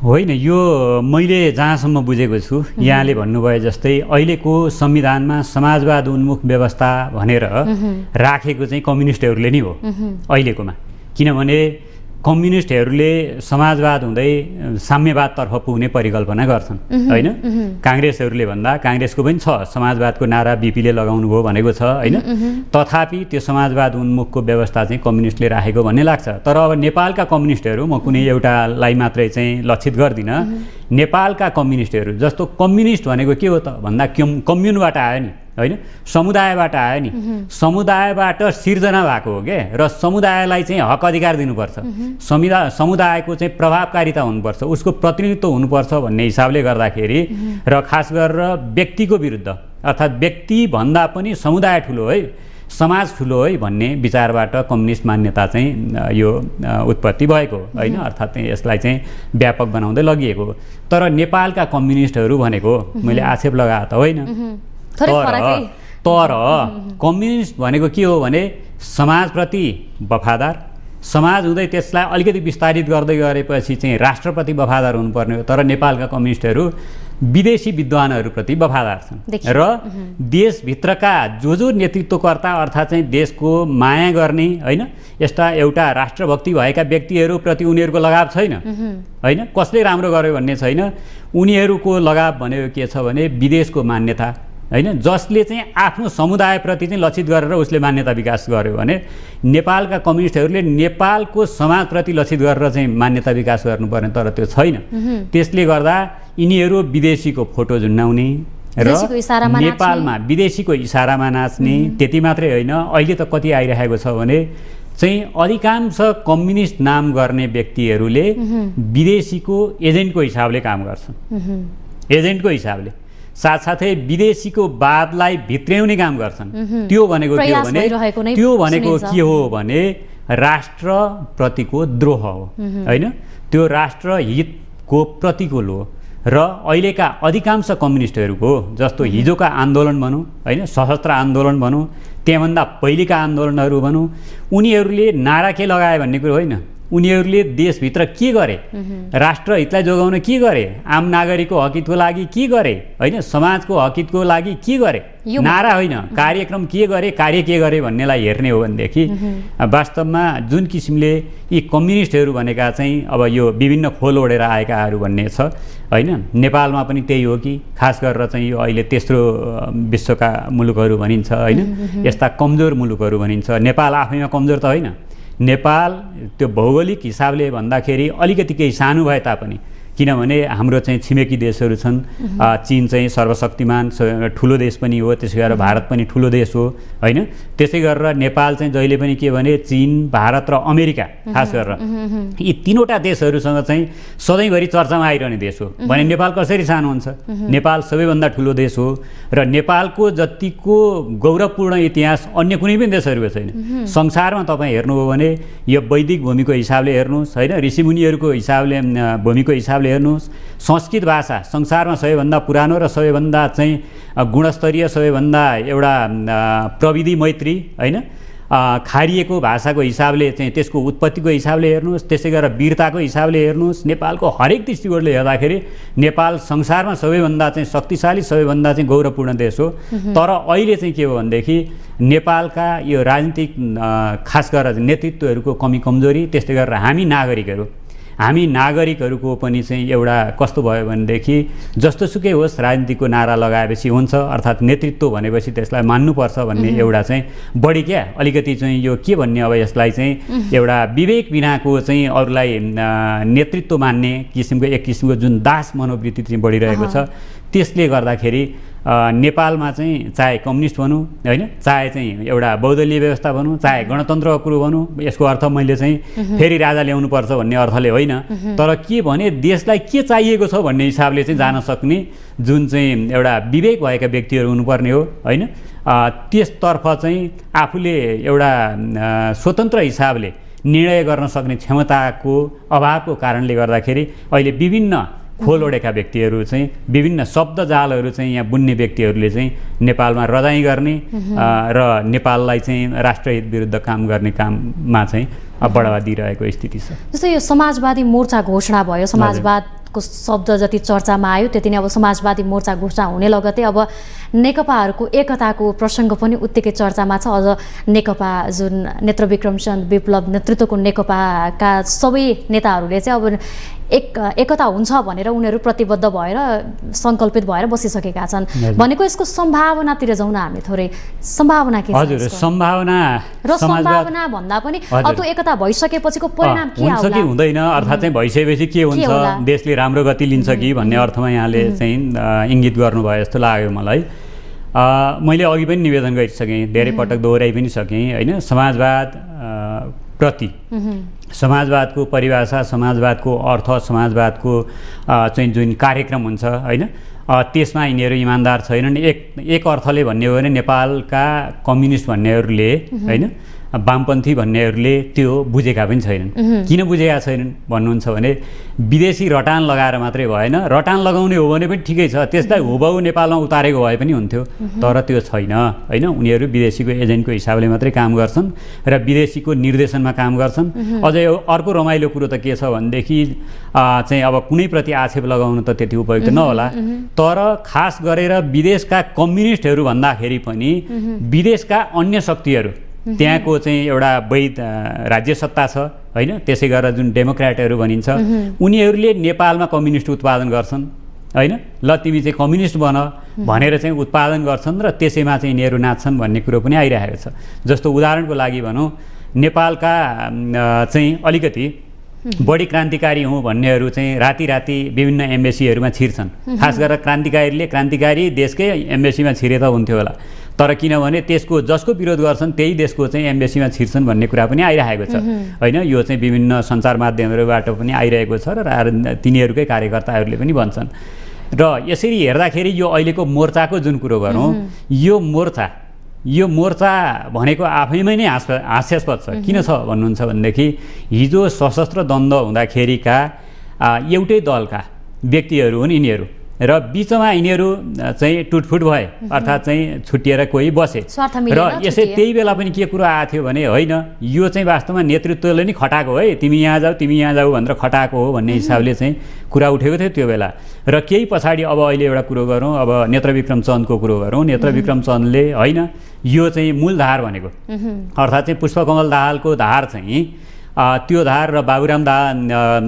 Speaker 1: होइन, यो मैले जहाँसम्म बुझेको छु, यहाँले भन्नुभयो जस्तै अहिलेको संविधानमा समाजवाद उन्मुख व्यवस्था भनेर राखेको चाहिँ कम्युनिस्टहरूले नै हो अहिलेकोमा। किनभने कम्युनिस्टहरूले समाजवाद हुँदै साम्यवादतर्फ पुग्ने परिकल्पना गर्छन्, होइन? काङ्ग्रेसहरूले भन्दा, काङ्ग्रेसको पनि छ समाजवादको नारा बिपीले लगाउनु भयो भनेको छ, होइन? तथापि त्यो समाजवाद उन्मुखको व्यवस्था चाहिँ कम्युनिस्टले राखेको भन्ने लाग्छ। तर अब नेपालका कम्युनिस्टहरू, म कुनै एउटालाई मात्रै चाहिँ लक्षित गर्दिनँ, नेपालका कम्युनिस्टहरू जस्तो कम्युनिस्ट भनेको के हो त भन्दा कम्युनबाट आयो नि, होइन, समुदायबाट आयो नि, समुदायबाट सिर्जना भएको हो के, र समुदायलाई चाहिँ हक अधिकार दिनुपर्छ, समुदायको चाहिँ प्रभावकारिता हुनुपर्छ, उसको प्रतिनिधित्व हुनुपर्छ भन्ने हिसाबले गर्दाखेरि र खास गरेर व्यक्तिको विरुद्ध, अर्थात् व्यक्ति भन्दा पनि समुदाय ठुलो है, समाज ठुलो है भन्ने विचारबाट कम्युनिस्ट मान्यता चाहिँ यो उत्पत्ति भएको, होइन, अर्थात् यसलाई चाहिँ व्यापक बनाउँदै लगिएको। तर नेपालका कम्युनिस्टहरू भनेको मैले आक्षेप लगाए त होइन, तर कम्युनिस्ट भनेको के हो भने समाजप्रति वफादार, समाज हुँदै त्यसलाई अलिकति विस्तारित गर्दै गरेपछि चाहिँ राष्ट्रप्रति वफादार हुनुपर्ने हो। तर नेपालका कम्युनिस्टहरू विदेशी विद्वानहरूप्रति वफादार छन्
Speaker 2: देखियो।
Speaker 1: र देशभित्रका जो नेतृत्वकर्ता अर्थात् चाहिँ देशको माया गर्ने होइन यस्ता एउटा राष्ट्रभक्ति भएका व्यक्तिहरूप्रति उनीहरूको लगाव छैन होइन कसले राम्रो गर्यो भन्ने छैन उनीहरूको लगाव भनेको के छ भने विदेशको मान्यता होइन जसले चाहिँ आफ्नो समुदायप्रति चाहिँ लक्षित गरेर उसले मान्यता विकास गर्यो भने नेपालका कम्युनिस्टहरूले नेपालको समाजप्रति लक्षित गरेर चाहिँ मान्यता विकास गर्नुपर्ने तर त्यो छैन त्यसले गर्दा यिनीहरू विदेशीको फोटो झुन्डाउने र नेपालमा विदेशीको इसारामा नाच्ने त्यति मात्रै होइन अहिले त कति आइरहेको छ भने चाहिँ अधिकांश कम्युनिस्ट नाम गर्ने व्यक्तिहरूले विदेशीको एजेन्टको हिसाबले काम गर्छन् एजेन्टको हिसाबले साथसाथै विदेशीको वादलाई भित्र्याउने काम गर्छन् त्यो भनेको के हो भने राष्ट्रप्रतिको द्रोह हो होइन त्यो राष्ट्रहितको प्रतिकूल हो र अहिलेका अधिकांश कम्युनिस्टहरूको जस्तो हिजोका आन्दोलन भनौँ होइन सशस्त्र आन्दोलन भनौँ त्यहाँभन्दा पहिलेका आन्दोलनहरू भनौँ उनीहरूले नारा के लगाए भन्ने कुरो होइन उनीहरूले देशभित्र के गरे राष्ट्रहितलाई जोगाउन के गरे आम नागरिकको हकितको लागि के गरे होइन समाजको हकितको लागि के गरे नारा होइन कार्यक्रम के गरे कार्य के गरे भन्नेलाई हेर्ने हो भनेदेखि वास्तवमा जुन किसिमले यी कम्युनिस्टहरू भनेका चाहिँ अब यो विभिन्न खोल ओढेर आएकाहरू भन्ने छ होइन नेपालमा पनि त्यही हो कि खास गरेर चाहिँ यो अहिले तेस्रो विश्वका मुलुकहरू भनिन्छ होइन यस्ता कमजोर मुलुकहरू भनिन्छ नेपाल आफैमा कमजोर त होइन नेपाल त्यो भौगोलिक हिसाबले भन्दाखेरि अलिकति केही सानो भए तापनि किनभने हाम्रो चाहिँ छिमेकी देशहरू छन् चीन चाहिँ सर्वशक्तिमान ठुलो देश पनि हो त्यसै गरेर भारत पनि ठुलो देश हो होइन त्यसै गरेर नेपाल चाहिँ जहिले पनि के भने चीन भारत र अमेरिका खास गरेर यी तीनवटा देशहरूसँग चाहिँ सधैँभरि चर्चामा आइरहने देश हो भने नेपाल कसरी सानो हुन्छ नेपाल सबैभन्दा ठुलो देश हो र नेपालको जतिको गौरवपूर्ण इतिहास अन्य कुनै पनि देशहरूको छैन संसारमा तपाईँ हेर्नुभयो भने यो वैदिक भूमिको हिसाबले हेर्नुहोस् होइन ऋषिमुनिहरूको हिसाबले भूमिको हिसाबले हेर्नुहोस् संस्कृत भाषा संसारमा सबैभन्दा पुरानो र सबैभन्दा चाहिँ गुणस्तरीय सबैभन्दा एउटा प्रविधि मैत्री होइन खारिएको भाषाको हिसाबले चाहिँ त्यसको उत्पत्तिको हिसाबले हेर्नुहोस् त्यसै गरेर वीरताको हिसाबले हेर्नुहोस् नेपालको हरेक दृष्टिकोणले हेर्दाखेरि नेपाल संसारमा सबैभन्दा चाहिँ शक्तिशाली सबैभन्दा चाहिँ गौरवपूर्ण देश हो तर अहिले चाहिँ के हो भनेदेखि नेपालका यो राजनीतिक खास गरेर नेतृत्वहरूको कमी कमजोरी त्यस्तै गरेर हामी नागरिकहरूको पनि चाहिँ एउटा कस्तो भयो भनेदेखि जस्तोसुकै होस् राजनीतिको नारा लगाएपछि हुन्छ अर्थात् नेतृत्व भनेपछि त्यसलाई मान्नुपर्छ भन्ने एउटा चाहिँ बढी क्या अलिकति चाहिँ यो के भन्ने अब यसलाई चाहिँ एउटा विवेक बिनाको चाहिँ अरूलाई नेतृत्व मान्ने किसिमको एक किसिमको जुन दास मनोवृत्ति चाहिँ बढिरहेको छ त्यसले गर्दाखेरि नेपालमा चाहिँ चाहे कम्युनिस्ट भनौँ होइन चाहे चाहिँ एउटा बहुदलीय व्यवस्था भनौँ चाहे गणतन्त्रको कुरो भनौँ यसको अर्थ मैले चाहिँ फेरि राजा ल्याउनुपर्छ भन्ने अर्थले होइन तर के भने देशलाई के चाहिएको छ भन्ने हिसाबले चाहिँ जान सक्ने जुन चाहिँ एउटा विवेक भएका व्यक्तिहरू हुनुपर्ने हो होइन त्यसतर्फ चाहिँ आफूले एउटा स्वतन्त्र हिसाबले निर्णय गर्न सक्ने क्षमताको अभावको कारणले गर्दाखेरि अहिले विभिन्न खोल ओढेका व्यक्तिहरू चाहिँ विभिन्न शब्दजालहरू चाहिँ यहाँ बुन्ने व्यक्तिहरूले चाहिँ नेपालमा रजाइ गर्ने र नेपाललाई चाहिँ राष्ट्रहित विरुद्ध काम गर्ने काममा चाहिँ बढावा दिइरहेको स्थिति छ
Speaker 2: जस्तै यो समाजवादी मोर्चा घोषणा भयो समाजवादको शब्द जति चर्चामा आयो त्यति नै अब समाजवादी मोर्चा घोषणा हुने लगतै अब नेकपाहरूको एकताको प्रसङ्ग पनि उत्तिकै चर्चामा छ अझ नेकपा जुन नेत्रविक्रम विप्लव नेतृत्वको नेकपाका सबै नेताहरूले चाहिँ अब एकता हुन्छ भनेर उनीहरू प्रतिबद्ध भएर सङ्कल्पित भएर बसिसकेका छन् भनेको यसको सम्भावनातिर जाउँ न हामी थोरै सम्भावना के छ
Speaker 1: हजुर सम्भावना
Speaker 2: भन्दा पनि त्यो एकता भइसकेपछिको परिणाम के
Speaker 1: हुन्छ कि हुँदैन अर्थात् चाहिँ भइसकेपछि के हुन्छ देशले राम्रो गति लिन्छ कि भन्ने अर्थमा यहाँले चाहिँ इङ्गित गर्नुभयो जस्तो लाग्यो मलाई मैले अघि पनि निवेदन गरिसकेँ धेरै पटक दोहोऱ्याइ पनि सकेँ होइन समाजवाद प्रति समाजवादको परिभाषा समाजवादको अर्थ समाजवादको चाहिँ जुन कार्यक्रम हुन्छ होइन त्यसमा यिनीहरू इमान्दार छैनन् एक अर्थले भन्ने हो भने नेपालका कम्युनिस्ट भन्नेहरूले होइन वामपन्थी भन्नेहरूले त्यो बुझेका पनि छैनन्। किन बुझेका छैनन् भन्नुहुन्छ भने विदेशी रटान लगाएर मात्रै भएन, रटान लगाउने हो भने पनि ठिकै छ, त्यसलाई हुबहु नेपालमा उतारेको भए पनि हुन्थ्यो, तर त्यो छैन होइन। उनीहरू विदेशीको एजेन्टको हिसाबले मात्रै काम गर्छन् र विदेशीको निर्देशनमा काम गर्छन्। अझै अर्को रमाइलो कुरो त के छ भनेदेखि चाहिँ अब कुनैप्रति आक्षेप लगाउनु त त्यति उपयुक्त नहोला, तर खास गरेर विदेशका कम्युनिस्टहरू भन्दाखेरि पनि विदेशका अन्य शक्तिहरू, त्यहाँको चाहिँ एउटा वैध राज्य सत्ता छ होइन, त्यसै गरेर जुन डेमोक्रेटहरू भनिन्छ, उनीहरूले नेपालमा कम्युनिस्ट उत्पादन गर्छन् होइन। ल तिमी चाहिँ कम्युनिस्ट बन भनेर चाहिँ उत्पादन गर्छन् र त्यसैमा चाहिँ यिनीहरू नाच्छन् भन्ने कुरो पनि आइरहेको छ। जस्तो उदाहरणको लागि भनौँ, नेपालका चाहिँ अलिकति बढी क्रान्तिकारी हुँ भन्नेहरू चाहिँ राति राति विभिन्न एम्बेसीहरूमा छिर्छन्। खास गरेर क्रान्तिकारी देशकै एम्बेसीमा छिरे त हुन्थ्यो होला, तर किनभने त्यसको जसको विरोध गर्छन् त्यही देशको चाहिँ एम्बेसीमा छिर्छन् भन्ने कुरा पनि आइरहेको छ होइन। यो चाहिँ विभिन्न सञ्चार माध्यमहरूबाट पनि आइरहेको छ र तिनीहरूकै कार्यकर्ताहरूले पनि भन्छन्। र यसरी हेर्दाखेरि यो अहिलेको मोर्चाको जुन कुरो गरौँ, यो मोर्चा भनेको आफैमै नै हास्यास्पद छ। किन छ भन्नुहुन्छ भनेदेखि हिजो सशस्त्र द्वन्द्व हुँदाखेरिका एउटै दलका व्यक्तिहरू हुन् यिनीहरू, र बिचमा यिनीहरू चाहिँ टुटफुट भए, अर्थात् चाहिँ छुट्टिएर कोही बसे र यसै त्यही बेला पनि के कुरो आएको थियो भने होइन यो चाहिँ वास्तवमा नेतृत्वले नै खटाएको है, तिमी यहाँ जाऊ भनेर खटाएको हो भन्ने हिसाबले चाहिँ कुरा उठेको थियो त्यो बेला। र केही पछाडि अब अहिले एउटा कुरो गरौँ, अब नेत्रविक्रम चन्दको कुरो गरौँ। नेत्रविक्रम चन्दले होइन यो चाहिँ मूल धार भनेको अर्थात् चाहिँ पुष्पकमल दाहालको धार चाहिँ त्यो धार र बाबुराम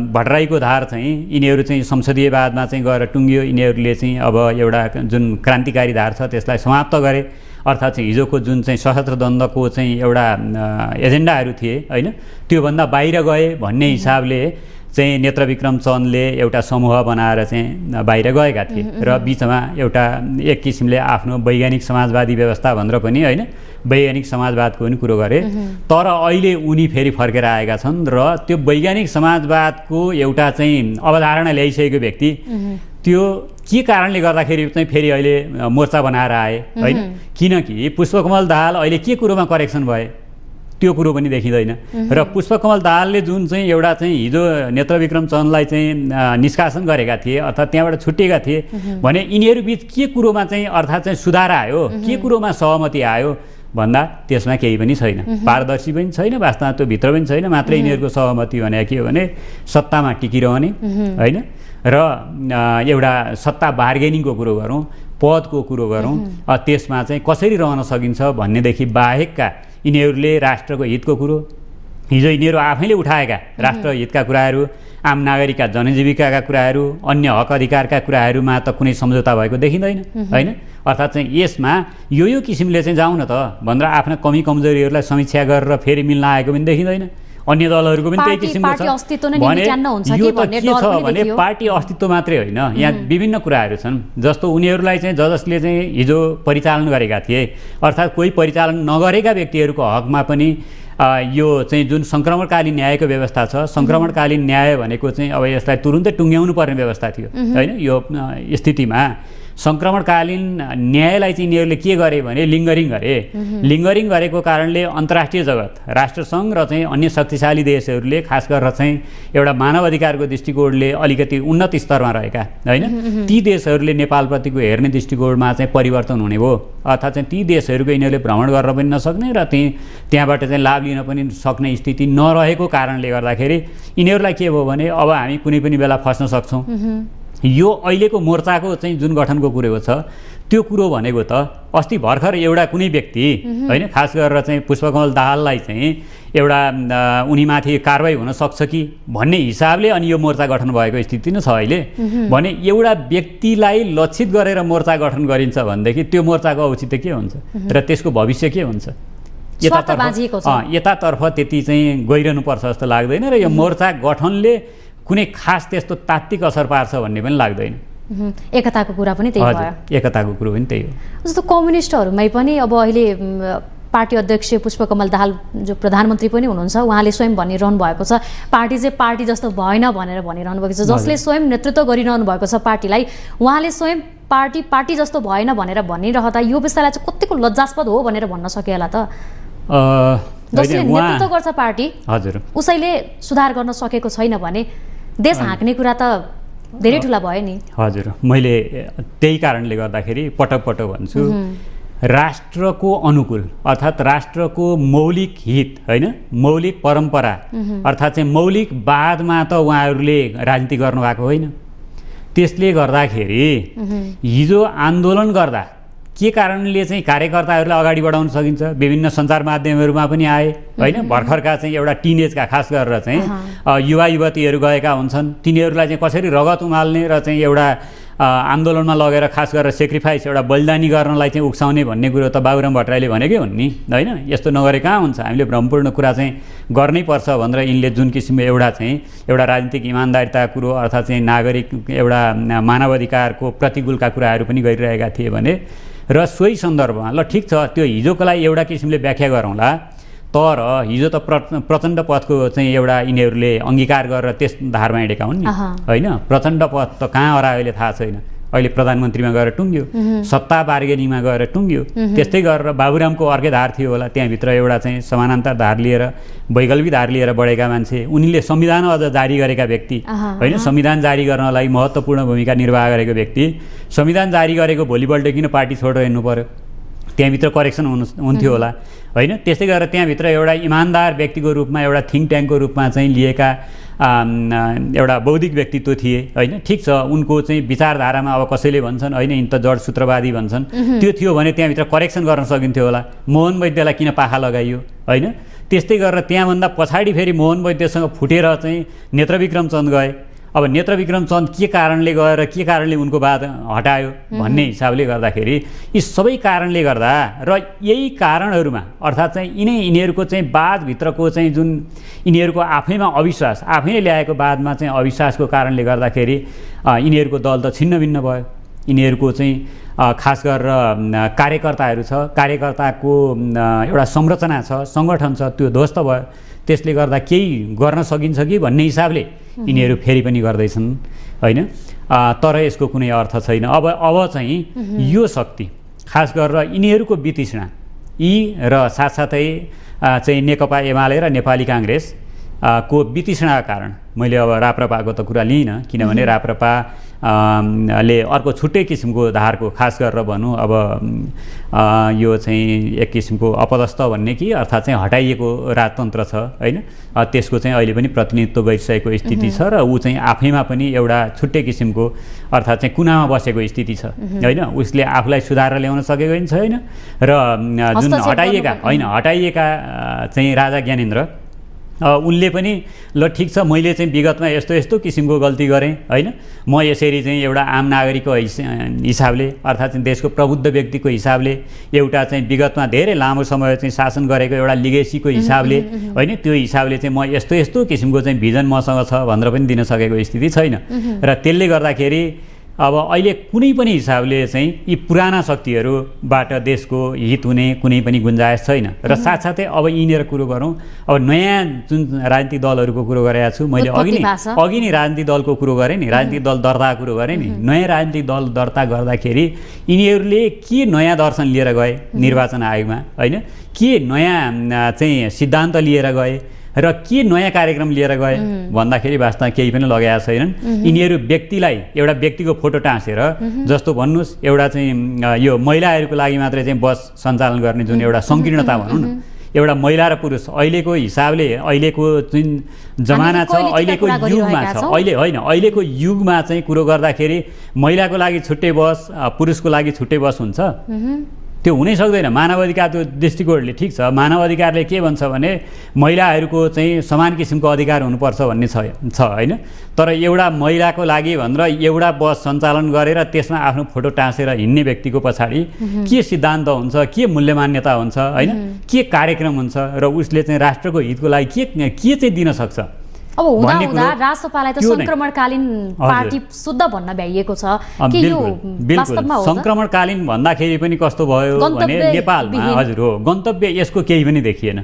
Speaker 1: भट्टराईको धार चाहिँ यिनीहरू चाहिँ संसदीयवादमा चाहिँ गएर टुङ्गियो। यिनीहरूले चाहिँ अब एउटा जुन क्रान्तिकारी धार छ त्यसलाई समाप्त गरे, अर्थात् चाहिँ हिजोको जुन चाहिँ सशस्त्र द्वन्द्वको चाहिँ एउटा एजेन्डाहरू थिए होइन, त्योभन्दा बाहिर गए भन्ने हिसाबले चाहिँ नेत्रविक्रम चन्दले एउटा समूह बनाएर चाहिँ बाहिर गएका थिए र बिचमा एउटा एक किसिमले आफ्नो वैज्ञानिक समाजवादी व्यवस्था भनेर पनि होइन वैज्ञानिक समाजवादको पनि कुरो गरे। तर अहिले उनी फेरि फर्केर आएका छन् र त्यो वैज्ञानिक समाजवादको एउटा चाहिँ अवधारणा ल्याइसकेको व्यक्ति त्यो के कारणले गर्दाखेरि चाहिँ फेरि अहिले मोर्चा बनाएर आए होइन। किनकि पुष्पकमल दाहाल अहिले के कुरोमा करेक्सन भए त्यो कुरो पनि देखिँदैन र पुष्पकमल दाहालले जुन चाहिँ एउटा चाहिँ हिजो नेत्रविक्रम चन्दलाई चाहिँ निष्कासन गरेका थिए अर्थात् त्यहाँबाट छुट्टिएका थिए भने यिनीहरू बिच के कुरोमा चाहिँ अर्थात् चाहिँ सुधार आयो, के कुरोमा सहमति आयो भन्दा त्यसमा केही पनि छैन, पारदर्शी पनि छैन, वास्तवमा त्यो भित्र पनि छैन। मात्र यिनीहरूको सहमति भने के हो भने सत्तामा टिकिरहने होइन र एउटा सत्ता बार्गेनिङको कुरो गरौँ, पदको कुरो गरौँ, त्यसमा चाहिँ कसरी रहन सकिन्छ भन्नेदेखि बाहेकका यिनीहरूले राष्ट्रको हितको कुरो, हिजो यिनीहरू आफैले उठाएका राष्ट्र हितका कुराहरू, आम नागरिकका जनजीविकाका कुराहरू, अन्य हक अधिकारका कुराहरूमा त कुनै सम्झौता भएको देखिँदैन होइन। अर्थात् चाहिँ यसमा यो किसिमले चाहिँ जाउँ न त भनेर आफ्ना कमी कमजोरीहरूलाई समीक्षा गरेर फेरि मिल्न आएको पनि देखिँदैन। अन्य दलहरूको पनि त्यही किसिमको छ भने यो त के छ भने पार्टी अस्तित्व मात्रै होइन, यहाँ विभिन्न कुराहरू छन्। जस्तो उनीहरूलाई चाहिँ जसले चाहिँ हिजो परिचालन गरेका थिए अर्थात् कोही परिचालन नगरेका व्यक्तिहरूको हकमा पनि यो चाहिँ जुन सङ्क्रमणकालीन न्यायको व्यवस्था छ, सङ्क्रमणकालीन न्याय भनेको चाहिँ अब यसलाई तुरुन्तै टुङ्ग्याउनु पर्ने व्यवस्था थियो होइन। यो स्थितिमा सङ्क्रमणकालीन न्यायलाई चाहिँ यिनीहरूले के गरे भने लिङ्गरिङ गरेको कारणले अन्तर्राष्ट्रिय जगत, राष्ट्रसङ्घ र चाहिँ अन्य शक्तिशाली देशहरूले खास गरेर चाहिँ एउटा मानव अधिकारको दृष्टिकोणले अलिकति उन्नत स्तरमा रहेका होइन ती देशहरूले नेपालप्रतिको हेर्ने दृष्टिकोणमा चाहिँ परिवर्तन हुने भयो। अर्थात् चाहिँ ती देशहरूको यिनीहरूले भ्रमण गर्न पनि नसक्ने र त्यहाँबाट चाहिँ लाभ लिन पनि सक्ने स्थिति नरहेको कारणले गर्दाखेरि यिनीहरूलाई के भयो भने अब हामी कुनै पनि बेला फस्न सक्छौँ। यो अहिलेको मोर्चाको चाहिँ जुन गठनको कुरो छ त्यो कुरो भनेको त अस्ति भर्खर एउटा कुनै व्यक्ति होइन खास गरेर चाहिँ पुष्पकमल दाहाललाई चाहिँ एउटा उनीमाथि कारवाही हुन सक्छ कि भन्ने हिसाबले अनि यो मोर्चा गठन भएको स्थिति नै छ अहिले। भने एउटा व्यक्तिलाई लक्षित गरेर मोर्चा गठन गरिन्छ भनेदेखि त्यो मोर्चाको औचित्य के हुन्छ र त्यसको भविष्य के हुन्छ? यतातर्फ त्यति चाहिँ गइरहनुपर्छ जस्तो लाग्दैन र यो मोर्चा गठनले कुनै खास त्यस्तो तात्विक असर पार्छ भन्ने पनि लाग्दैन।
Speaker 2: एकताको कुरा पनि त्यही भयो।
Speaker 1: एकताको कुरो पनि त्यही हो।
Speaker 2: जस्तो कम्युनिस्टहरूमै पनि अब अहिले पार्टी अध्यक्ष पुष्पकमल दाहाल जो प्रधानमन्त्री पनि हुनुहुन्छ उहाँले स्वयं भनिरहनु भएको छ पार्टी चाहिँ पार्टी जस्तो भएन भनेर भनिरहनु भएको छ। जसले स्वयं नेतृत्व गरिरहनु भएको छ पार्टीलाई, उहाँले स्वयं पार्टी जस्तो भएन भनेर भनिरहँदा यो विषयलाई चाहिँ कतिको लज्जास्पद हो भनेर भन्न सके होला त? जसले नेतृत्व गर्छ पार्टी
Speaker 1: हजुर
Speaker 2: उसैले सुधार गर्न सकेको छैन भने देश हाँक्ने कुरा त धेरै ठुला भयो नि।
Speaker 1: हजुर, मैले त्यही कारणले गर्दाखेरि पटक पटक भन्छु, राष्ट्रको अनुकूल अर्थात् राष्ट्रको मौलिक हित होइन, मौलिक परम्परा अर्थात् चाहिँ मौलिकवादमा त उहाँहरूले राजनीति गर्नुभएको होइन। त्यसले गर्दाखेरि हिजो आन्दोलन गर्दा के कारणले चाहिँ कार्यकर्ताहरूलाई अगाडि बढाउन सकिन्छ, विभिन्न सञ्चार माध्यमहरूमा पनि आए होइन। भर्खरका चाहिँ एउटा टिनेजका खास गरेर चाहिँ युवा युवतीहरू गएका हुन्छन्, तिनीहरूलाई चाहिँ कसरी रगत उमाल्ने र चाहिँ एउटा आन्दोलनमा लगेर खास गरेर सेक्रिफाइस एउटा बलिदानी गर्नलाई चाहिँ उक्साउने भन्ने कुरो त बाबुराम भट्टराईले भनेकै हुन् नि होइन। यस्तो नगरे कहाँ हुन्छ, हामीले भ्रमपूर्ण कुरा चाहिँ गर्नै पर्छ भनेर यिनले जुन किसिमको एउटा राजनीतिक इमान्दारिता कुरो अर्थात् चाहिँ नागरिक एउटा मानवाधिकारको प्रतिकूलका कुराहरू पनि गरिरहेका थिए भने र सोही सन्दर्भमा ल ठिक छ त्यो हिजोकोलाई एउटा किसिमले व्याख्या गरौँला, तर हिजो त प्रचण्ड पथको चाहिँ एउटा यिनीहरूले अङ्गीकार गरेर त्यस धारमा हिँडेका हुन् नि होइन। प्रचण्ड पथ त कहाँ हरायो अहिले थाहा छैन, अहिले प्रधानमन्त्रीमा गएर टुङ्ग्यो, सत्ता बार्गेनिङमा गएर टुङ्ग्यो। त्यस्तै गरेर बाबुरामको अर्कै धार थियो होला, त्यहाँभित्र एउटा चाहिँ समानान्तर धार लिएर वैकल्पिक धार लिएर बढेका मान्छे, उनीले संविधान अझ जारी गरेका व्यक्ति होइन, संविधान जारी गर्नलाई महत्त्वपूर्ण भूमिका निर्वाह गरेको व्यक्ति, संविधान जारी गरेको भोलिपल्ट किन पार्टी छोडेर हिँड्नु पर्यो, त्यहाँभित्र करेक्सन हुन्थ्यो होला होइन। त्यस्तै गरेर त्यहाँभित्र एउटा इमान्दार व्यक्तिको रूपमा एउटा थिङ्क ट्याङ्कको रूपमा चाहिँ लिएका एउटा बौद्धिक व्यक्तित्व थिए होइन। ठिक छ, उनको चाहिँ विचारधारामा अब कसैले भन्छन् होइन यिन त जडसूत्रवादी भन्छन्, त्यो थियो भने त्यहाँभित्र करेक्सन गर्न सकिन्थ्यो होला। मोहन वैद्यलाई किन पाखा लगाइयो होइन। त्यस्तै गरेर त्यहाँभन्दा पछाडि फेरि मोहन वैद्यसँग फुटेर चाहिँ नेत्रविक्रम चन्द गए। अब नेत्रविक्रम चन्द के कारणले गएर के कारणले उनको वाद हटायो भन्ने हिसाबले गर्दाखेरि यी सबै कारणले गर्दा र यही कारणहरूमा अर्थात् चाहिँ यिनीहरूको चाहिँ वादभित्रको चाहिँ जुन यिनीहरूको आफैमा अविश्वास, आफैले ल्याएको वादमा चाहिँ अविश्वासको कारणले गर्दाखेरि यिनीहरूको दल त छिन्न भिन्न भयो। यिनीहरूको चाहिँ खास गरेर कार्यकर्ताहरू छ, कार्यकर्ताको एउटा संरचना छ, सङ्गठन छ, त्यो ध्वस्त भयो। त्यसले गर्दा केही गर्न सकिन्छ कि भन्ने हिसाबले यिनीहरू फेरि पनि गर्दैछन् होइन। तर यसको कुनै अर्थ छैन। अब चाहिँ यो शक्ति खास गरेर यिनीहरूको वितृष्णा यी र साथसाथै चाहिँ नेकपा एमाले र नेपाली काङ्ग्रेस को वितृष्णाका कारण मैले अब राप्रपाको त कुरा लिइनँ, किनभने राप्रपा ले अर्को छुट्टै किसिमको धारको खास गरेर भनौँ अब यो चाहिँ एक किसिमको अपदस्थ भन्ने कि अर्थात् चाहिँ हटाइएको राजतन्त्र छ होइन। त्यसको चाहिँ अहिले पनि प्रतिनिधित्व गरिसकेको स्थिति छ र ऊ चाहिँ आफैमा पनि एउटा छुट्टै किसिमको अर्थात् चाहिँ कुनामा बसेको स्थिति छ होइन। उसले आफूलाई सुधारेर ल्याउन सकेको पनि छैन र जुन हटाइएका चाहिँ राजा ज्ञानेन्द्र उनले पनि ल ठिक छ मैले चाहिँ विगतमा यस्तो यस्तो किसिमको गल्ती गरेँ होइन, म यसरी चाहिँ एउटा आम नागरिकको हिसाबले अर्थात् चाहिँ देशको प्रबुद्ध व्यक्तिको हिसाबले एउटा चाहिँ विगतमा धेरै लामो समय चाहिँ शासन गरेको एउटा लिगेसीको हिसाबले होइन, त्यो हिसाबले चाहिँ म यस्तो यस्तो किसिमको चाहिँ भिजन मसँग छ भनेर पनि दिन सकेको स्थिति छैन। र त्यसले गर्दाखेरि अब अहिले कुनै पनि हिसाबले चाहिँ यी पुराना शक्तिहरूबाट देशको हित हुने कुनै पनि गुन्जायस छैन। र साथसाथै अब यिनीहरू कुरो गरौँ, अब नयाँ जुन राजनीतिक दलहरूको कुरो गरेको छु मैले अघि नै राजनीतिक दलको कुरो गरेँ नि, राजनीतिक दल दर्ताको कुरो गरेँ नि। नयाँ राजनीतिक दल दर्ता गर्दाखेरि यिनीहरूले के नयाँ दर्शन लिएर गए निर्वाचन आयोगमा होइन, के नयाँ चाहिँ सिद्धान्त लिएर गए र के नयाँ कार्यक्रम लिएर गए भन्दाखेरि वास्तवमा केही पनि लगाएका छैनन्। यिनीहरू व्यक्तिलाई एउटा व्यक्तिको फोटो टाँसेर जस्तो भन्नुहोस् एउटा चाहिँ यो महिलाहरूको लागि मात्रै चाहिँ बस सञ्चालन गर्ने जुन एउटा सङ्कीर्णता भनौँ न, एउटा महिला र पुरुष अहिलेको हिसाबले अहिलेको जुन जमाना छ अहिलेको युगमा छ अहिलेको युगमा चाहिँ कुरो गर्दाखेरि महिलाको लागि छुट्टै बस पुरुषको लागि छुट्टै बस हुन्छ, त्यो हुनै सक्दैन। मानवाधिकारको दृष्टिकोणले ठिक छ, मानवाधिकारले के भन्छ भने महिलाहरूको चाहिँ समान किसिमको अधिकार हुनुपर्छ भन्ने छ होइन। तर एउटा महिलाको लागि भनेर एउटा बस सञ्चालन गरेर त्यसमा आफ्नो फोटो टाँसेर हिँड्ने व्यक्तिको पछाडि के सिद्धान्त हुन्छ, के मूल्य मान्यता हुन्छ होइन, के कार्यक्रम हुन्छ र उसले चाहिँ राष्ट्रको हितको लागि के चाहिँ दिन सक्छ।
Speaker 2: अब हुँदा राष्ट्रपालाई त संक्रमणकालीन पार्टी शुद्ध भन्न भ्याइएको छ कि यो वास्तवमा हो?
Speaker 1: संक्रमणकालीन भन्दाखेरि पनि कस्तो भयो भने नेपालमा हजुर हो गन्तव्य यसको केही पनि देखिएन।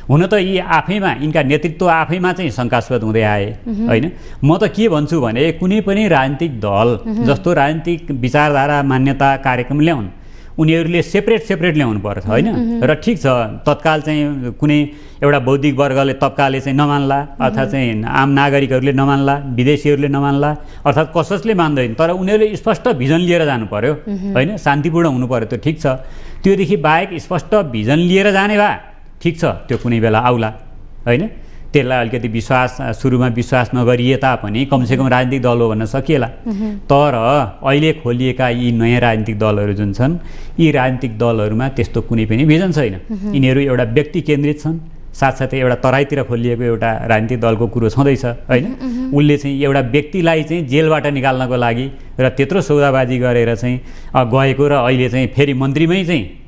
Speaker 1: हुन त यी आफैमा यिनका नेतृत्व आफैमा चाहिँ शङ्कास्पद हुँदै आए होइन। म त के भन्छु भने कुनै पनि राजनीतिक दल जस्तो राजनीतिक विचारधारा मान्यता कार्यक्रम ल्याउन् उनीहरूले सेपरेट ल्याउनु पर्छ होइन। र ठिक छ तत्काल चाहिँ कुनै एउटा बौद्धिक वर्गले तत्कालले चाहिँ नमान्ला अर्थात् चाहिँ आम नागरिकहरूले नमान्ला, विदेशीहरूले नमान्ला, अर्थात् कसैले मान्दैन, तर उनीहरूले स्पष्ट भिजन लिएर जानु पर्यो होइन, शान्तिपूर्ण हुनु पर्यो। त्यो ठिक छ, त्योदेखि बाहेक स्पष्ट भिजन लिएर जाने भए ठिक छ, त्यो कुनै बेला आउला होइन। त्यसलाई अलिकति सुरुमा विश्वास नगरिए तापनि कमसेकम राजनीतिक दल हो भन्न सकिएला। तर अहिले खोलिएका यी नयाँ राजनीतिक दलहरू जुन छन्, यी राजनीतिक दलहरूमा त्यस्तो कुनै पनि भिजन छैन। यिनीहरू एउटा व्यक्ति केन्द्रित छन्, साथसाथै एउटा तराईतिर खोलिएको एउटा राजनीतिक दलको कुरो छँदैछ होइन। उसले चाहिँ एउटा व्यक्तिलाई चाहिँ जेलबाट निकाल्नको लागि र त्यत्रो सौदाबाजी गरेर चाहिँ गएको र अहिले चाहिँ फेरि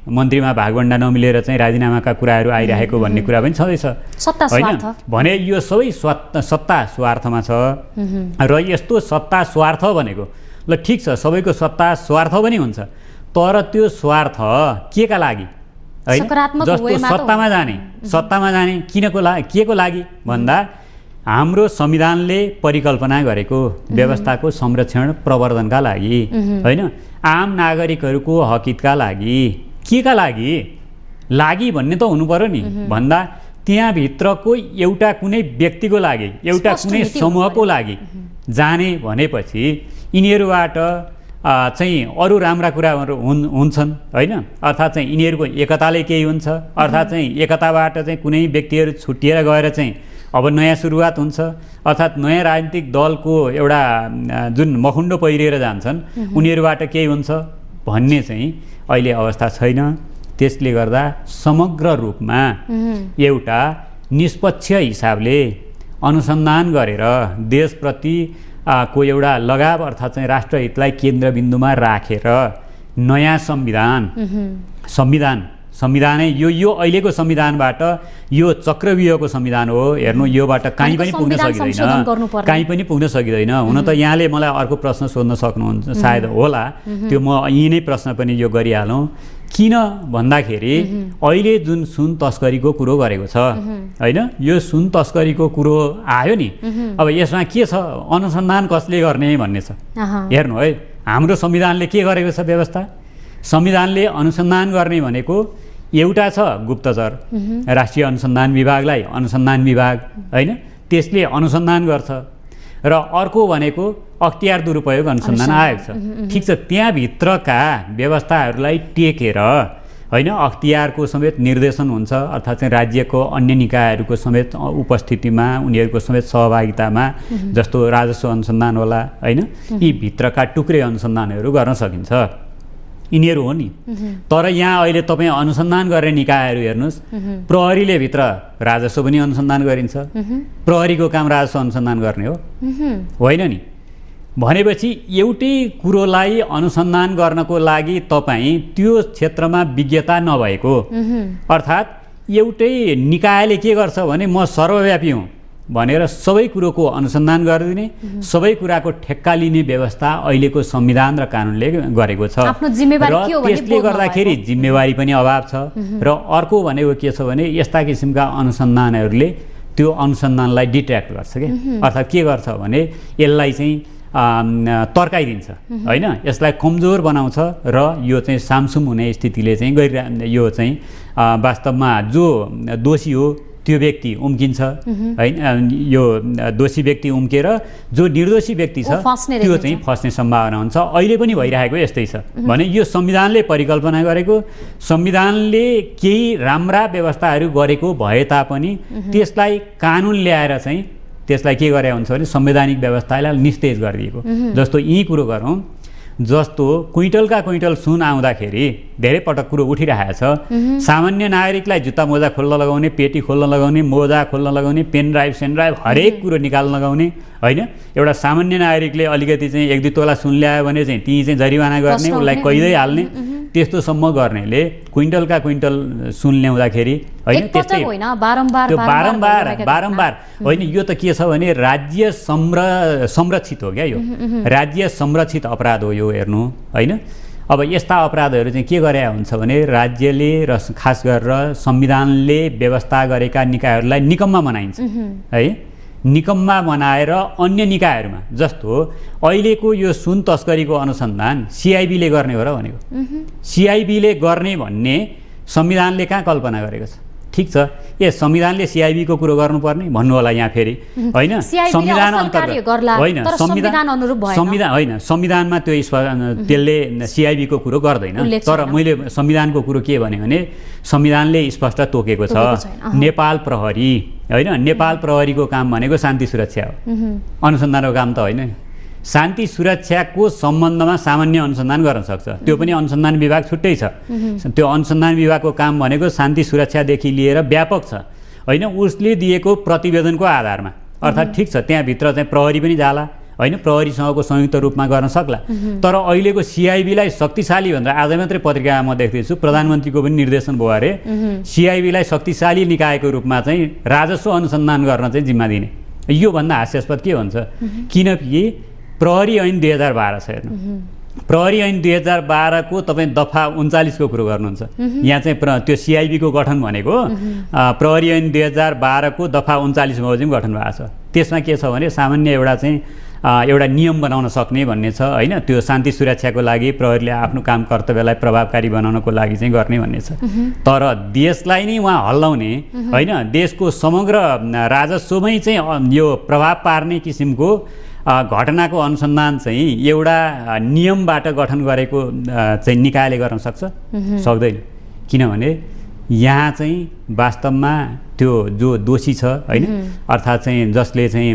Speaker 1: मन्त्रीमा भागभण्डा नमिलेर चाहिँ राजीनामाका कुराहरू आइरहेको भन्ने कुरा पनि छँदैछ होइन। भने यो सबै सत्ता स्वार्थमा छ। र यस्तो सत्ता स्वार्थ भनेको ल ठिक छ, सबैको सत्ता स्वार्थ पनि हुन्छ, तर त्यो स्वार्थ के का लागि होइन। जस्तो सत्तामा जाने के को लागि भन्दा हाम्रो संविधानले परिकल्पना गरेको व्यवस्थाको संरक्षण प्रवर्धनका लागि होइन, आम नागरिकहरूको हकितका लागि के का लागि भन्ने त हुनु पर्यो नि। भन्दा त्यहाँभित्रको एउटा कुनै व्यक्तिको लागि, एउटा कुनै समूहको लागि जाने भनेपछि यिनीहरूबाट चाहिँ अरू राम्रा कुराहरू हुन्छन् होइन। अर्थात् चाहिँ यिनीहरूको एकताले केही हुन्छ, अर्थात् चाहिँ एकताबाट चाहिँ कुनै व्यक्तिहरू छुट्टिएर गएर चाहिँ अब नयाँ सुरुवात हुन्छ, अर्थात् नयाँ राजनीतिक दलको एउटा जुन मखुन्डो पहिरिएर जान्छन् उनीहरूबाट केही हुन्छ भन्ने चाहिँ अहिले अवस्था छैन। त्यसले गर्दा समग्र रूपमा एउटा निष्पक्ष हिसाबले अनुसन्धान गरेर देशप्रति को एउटा लगाव अर्थात् चाहिँ राष्ट्रहितलाई केन्द्रबिन्दुमा राखेर नयाँ संविधानै यो अहिलेको संविधानबाट यो चक्रव्यूहको संविधान हो हेर्नु, योबाट कहीँ पनि पुग्न सकिँदैन। हुन त यहाँले मलाई अर्को प्रश्न सोध्न सक्नुहुन्छ सायद होला, त्यो म यही नै प्रश्न पनि यो गरिहालौँ। किन भन्दाखेरि अहिले जुन सुन तस्करीको कुरो गरेको छ होइन, यो सुन तस्करीको कुरो आयो नि, अब यसमा के छ, अनुसन्धान कसले गर्ने भन्ने छ। हेर्नु है, हाम्रो संविधानले के गरेको छ व्यवस्था, संविधानले अनुसन्धान गर्ने भनेको एउटा छ गुप्तचर, राष्ट्रिय अनुसन्धान विभागलाई अनुसन्धान विभाग होइन, त्यसले अनुसन्धान गर्छ। र अर्को भनेको अख्तियार दुरुपयोग अनुसन्धान आयोग छ। ठिक छ, त्यहाँभित्रका व्यवस्थाहरूलाई टेकेर होइन अख्तियारको समेत निर्देशन हुन्छ, अर्थात् चाहिँ राज्यको अन्य निकायहरूको समेत उपस्थितिमा उनीहरूको समेत सहभागितामा, जस्तो राजस्व अनुसन्धान होला होइन, यी भित्रका टुक्रे अनुसन्धानहरू गर्न सकिन्छ, यिनीहरू हो नि। तर यहाँ अहिले तपाईँ अनुसन्धान गर्ने निकायहरू हेर्नुहोस्, प्रहरीले भित्र राजस्व पनि अनुसन्धान गरिन्छ, प्रहरीको काम राजस्व अनुसन्धान गर्ने हो होइन नि। भनेपछि एउटै कुरोलाई अनुसन्धान गर्नको लागि तपाईँ त्यो क्षेत्रमा विज्ञता नभएको, अर्थात् एउटै निकायले के गर्छ भने म सर्वव्यापी हुँ भनेर सबै कुरोको अनुसन्धान गरिदिने, सबै कुराको ठेक्का लिने व्यवस्था अहिलेको संविधान र कानुनले गरेको छ। र त्यसले गर्दाखेरि जिम्मेवारी पनि अभाव छ। र अर्को भनेको के छ भने यस्ता किसिमका अनुसन्धानहरूले त्यो अनुसन्धानलाई डिट्र्याक्ट गर्छ क्या, अर्थात् के गर्छ भने यसलाई चाहिँ तर्काइदिन्छ होइन, यसलाई कमजोर बनाउँछ र यो चाहिँ सामसुम हुने स्थितिले चाहिँ यो चाहिँ वास्तवमा जो दोषी हो त्यो व्यक्ति उम्किन्छ होइन, यो दोषी व्यक्ति उम्केर जो निर्दोषी व्यक्ति छ त्यो चाहिँ फस्ने सम्भावना हुन्छ। अहिले पनि भइरहेको यस्तै छ। भने यो संविधानले परिकल्पना गरेको, संविधानले केही राम्रा व्यवस्थाहरू गरेको भए तापनि त्यसलाई कानुन ल्याएर चाहिँ त्यसलाई के गरे हुन्छ भने संवैधानिक व्यवस्थालाई निस्तेज गरिदिएको। जस्तो यही कुरो गरौँ, जस्तो क्विन्टलका क्विन्टल सुन आउँदाखेरि धेरै पटक कुरो उठिरहेको छ, सामान्य नागरिकलाई जुत्ता मोजा खोल्न लगाउने, पेटी खोल्न लगाउने, मोजा खोल्न लगाउने, पेन ड्राइभ सेन ड्राइभ हरेक कुरो निकाल्न लगाउने होइन। एउटा सामान्य नागरिकले अलिकति चाहिँ 1-2 तोला सुन ल्यायो भने चाहिँ ती चाहिँ जरिवाना गर्ने, उसलाई कैदै हाल्ने, त्यस्तोसम्म गर्नेले क्विन्टलका क्विन्टल सुन ल्याउँदाखेरि होइन, त्यस्तै बारम्बार होइन। यो त के छ भने राज्य संरक्षित हो क्या, यो राज्य संरक्षित अपराध हो यो हेर्नु होइन। अब यस्ता अपराधहरू चाहिँ के गरे हुन्छ भने राज्यले र खास गरेर संविधानले व्यवस्था गरेका निकायहरूलाई निकम्मा बनाइन्छ है, निकम्मा बनाएर अन्य निकायहरूमा जस्तो अहिलेको यो सुन तस्करीको अनुसन्धान सिआइबीले गर्ने हो र भनेको। सिआइबीले गर्ने भन्ने संविधानले कहाँ कल्पना गरेको छ? ठिक छ, संविधानले सिआइबीको कुरो गर्नुपर्ने भन्नु होला यहाँ फेरि, होइन? संविधान अन्तर्गत होइन, संविधानमा त्यो त्यसले सिआइबीको कुरो गर्दैन। तर मैले संविधानको कुरो के भने संविधानले स्पष्ट तोकेको छ नेपाल प्रहरी, होइन? नेपाल प्रहरीको काम भनेको शान्ति सुरक्षा हो, अनुसन्धानको काम त होइन। शान्ति सुरक्षाको सम्बन्धमा सामान्य अनुसन्धान गर्न सक्छ, त्यो पनि अनुसन्धान विभाग छुट्टै छ। त्यो अनुसन्धान विभागको काम भनेको शान्ति सुरक्षादेखि लिएर व्यापक छ, होइन? उसले दिएको प्रतिवेदनको आधारमा, अर्थात् ठिक छ त्यहाँभित्र चाहिँ प्रहरी पनि जाला, होइन? प्रहरीसँगको संयुक्त रूपमा गर्न सक्ला। तर अहिलेको सिआइबीलाई शक्तिशाली भनेर आज मात्रै पत्रिकामा म देख्दैछु, प्रधानमन्त्रीको पनि निर्देशन भयो अरे, सिआइबीलाई शक्तिशाली निकायको रूपमा चाहिँ राजस्व अनुसन्धान गर्न चाहिँ जिम्मा दिने। योभन्दा हास्यास्पद के हुन्छ? किनकि प्रहरी ऐन 2012 छ, हेर्नु, प्रहरी ऐन 2012 को तपाईँ दफा 39 को कुरो गर्नुहुन्छ। यहाँ चाहिँ त्यो सिआइबीको गठन भनेको प्रहरी ऐन 2012 को दफा 39 बमोजिम गठन भएको छ। त्यसमा के छ भने सामान्य एउटा नियम बनाउन सक्ने भन्ने छ, होइन? त्यो शान्ति सुरक्षाको लागि प्रहरीले आफ्नो काम कर्तव्यलाई प्रभावकारी बनाउनको लागि चाहिँ गर्ने भन्ने छ। तर देशलाई नै उहाँ हल्लाउने, होइन? देशको समग्र राजस्वमै चाहिँ यो प्रभाव पार्ने किसिमको घटनाको अनुसन्धान चाहिँ एउटा नियमबाट गठन गरेको चाहिँ निकायले गर्न सक्छ? सक्दैन। किनभने यहाँ चाहिँ वास्तवमा त्यो जो दोषी छ, होइन, अर्थात् चाहिँ जसले चाहिँ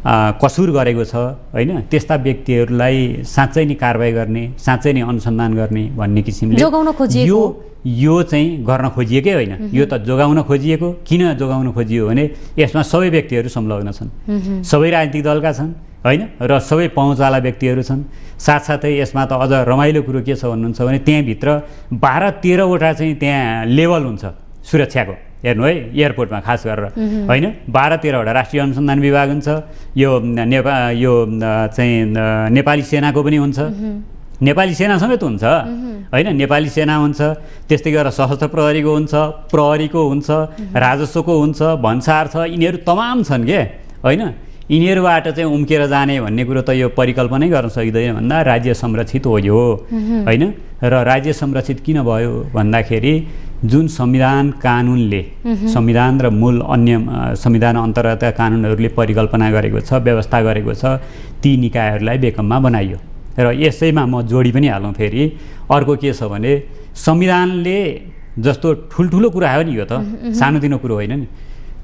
Speaker 1: कसुर गरेको छ, होइन, त्यस्ता व्यक्तिहरूलाई साँच्चै नै कारबाही गर्ने, साँच्चै नै अनुसन्धान गर्ने भन्ने किसिमले
Speaker 2: जोगाउन खोजिएको
Speaker 1: यो चाहिँ गर्न खोजिएकै होइन, यो त जोगाउन खोजिएको। किन जोगाउन खोजियो भने यसमा सबै व्यक्तिहरू संलग्न छन्, सबै राजनीतिक दलका छन्, होइन, र सबै पहुँचवाला व्यक्तिहरू छन्। साथसाथै यसमा त अझ रमाइलो कुरो के छ भन्नुहुन्छ भने त्यहाँभित्र 12-13 वटा चाहिँ त्यहाँ लेभल हुन्छ सुरक्षाको, हेर्नु है, एयरपोर्टमा खास गरेर, होइन? 12-13 वटा राष्ट्रिय अनुसन्धान विभाग हुन्छ, यो चाहिँ नेपाली सेनाको पनि हुन्छ, नेपाली सेना समेत हुन्छ, होइन? नेपाली सेना हुन्छ, त्यस्तै गरेर सशस्त्र प्रहरीको हुन्छ, प्रहरीको हुन्छ, राजस्वको हुन्छ, भन्सार छ, यिनीहरू तमाम छन् के, होइन? यिनीहरूबाट चाहिँ उम्केर जाने भन्ने कुरो त यो परिकल्पनै गर्न सकिँदैन भन्दा राज्य संरक्षित हो यो, होइन? र राज्य संरक्षित किन भयो भन्दाखेरि जुन संविधान कानुनले, संविधान र मूल अन्य संविधान अन्तर्गतका कानुनहरूले परिकल्पना गरेको छ, व्यवस्था गरेको छ, ती निकायहरूलाई बेकममा बनाइयो। र यसैमा म जोडी पनि हालौँ फेरि, अर्को के छ भने संविधानले जस्तो ठुल्ठुलो कुरा हो नि, यो त सानोतिनो कुरो होइन नि।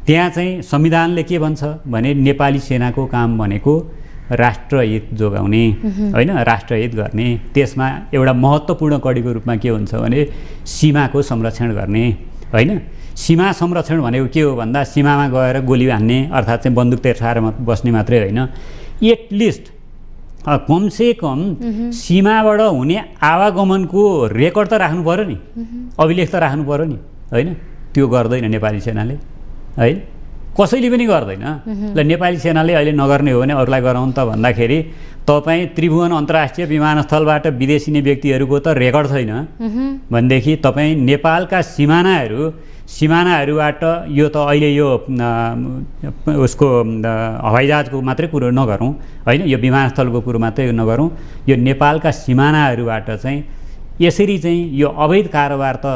Speaker 1: त्यहाँ चाहिँ संविधानले के भन्छ भने नेपाली सेनाको काम भनेको राष्ट्रहित जोगाउने, होइन, राष्ट्रहित गर्ने। त्यसमा एउटा महत्त्वपूर्ण कडीको रूपमा के हुन्छ भने सीमाको संरक्षण गर्ने, होइन? सीमा संरक्षण भनेको के हो भन्दा सीमामा गएर गोली हान्ने, अर्थात् चाहिँ बन्दुक तेर्साएर बस्ने मात्रै होइन, एटलिस्ट कमसेकम सीमाबाट हुने आवागमनको रेकर्ड त राख्नु पर्यो नि, अभिलेख त राख्नु पर्यो नि, होइन? त्यो गर्दैन नेपाली सेनाले, है, कसैले पनि गर्दैन। ल नेपाली सेनाले अहिले नगर्ने हो भने अरूलाई गराउनु त भन्दाखेरि तपाईँ त्रिभुवन अन्तर्राष्ट्रिय विमानस्थलबाट विदेशिने व्यक्तिहरूको त रेकर्ड छैन भनेदेखि तपाईँ नेपालका सिमानाहरूबाट यो त अहिले यो उसको हवाईजहाजको मात्रै कुरो नगरौँ, होइन, यो विमानस्थलको कुरो मात्रै नगरौँ, यो नेपालका सिमानाहरूबाट चाहिँ यसरी चाहिँ यो अवैध कारोबार त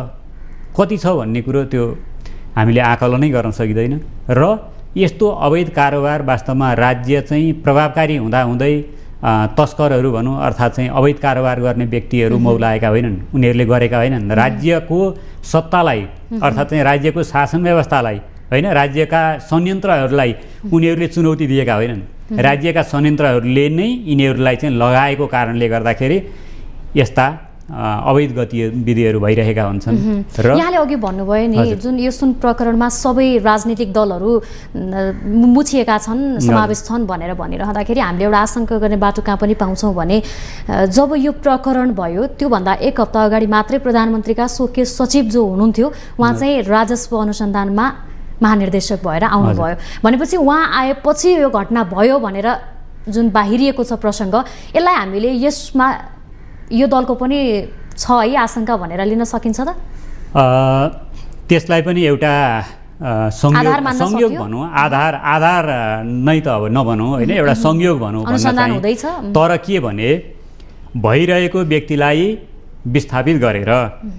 Speaker 1: कति छ भन्ने कुरो त्यो हामीले आकलनै गर्न सकिँदैन। र यस्तो अवैध कारोबार वास्तवमा राज्य चाहिँ प्रभावकारी हुँदाहुँदै तस्करहरू भनौँ, अर्थात् चाहिँ अवैध कारोबार गर्ने व्यक्तिहरू मौलाएका होइनन्, उनीहरूले गरेका होइनन्। राज्यको सत्तालाई, अर्थात् चाहिँ राज्यको शासन व्यवस्थालाई, होइन, राज्यका संयन्त्रहरूलाई उनीहरूले चुनौती दिएका होइनन्। राज्यका संयन्त्रहरूले नै यिनीहरूलाई चाहिँ लगाएको कारणले गर्दाखेरि यस्ता अवैध गतिविधिहरू भइरहेका हुन्छन्। र
Speaker 2: यहाँले अघि भन्नुभयो नि, जुन यो सुन प्रकरणमा सबै राजनीतिक दलहरू मुछिएका छन्, समावेश छन् भनेर भनिरहँदाखेरि हामीले एउटा आशंका गर्ने बाटो कहाँ पनि पाउँछौँ भने जब यो प्रकरण भयो त्योभन्दा एक हप्ता अगाडि मात्रै प्रधानमन्त्रीका स्वकीय सचिव जो हुनुहुन्थ्यो उहाँ चाहिँ राजस्व अनुसन्धानमा महानिर्देशक भएर आउनुभयो। भनेपछि उहाँ आएपछि यो घटना भयो भनेर जुन बाहिरिएको छ प्रसङ्ग, यसलाई हामीले यसमा यो दलको पनि छ है आशंका भनेर लिन सकिन्छ त?
Speaker 1: त्यसलाई पनि एउटा संयोग भनौँ, आधार नै त अब नभनौँ होइन, एउटा संयोग भनौँ भन्न चाहिँ। तर के भने भइरहेको व्यक्तिलाई विस्थापित गरेर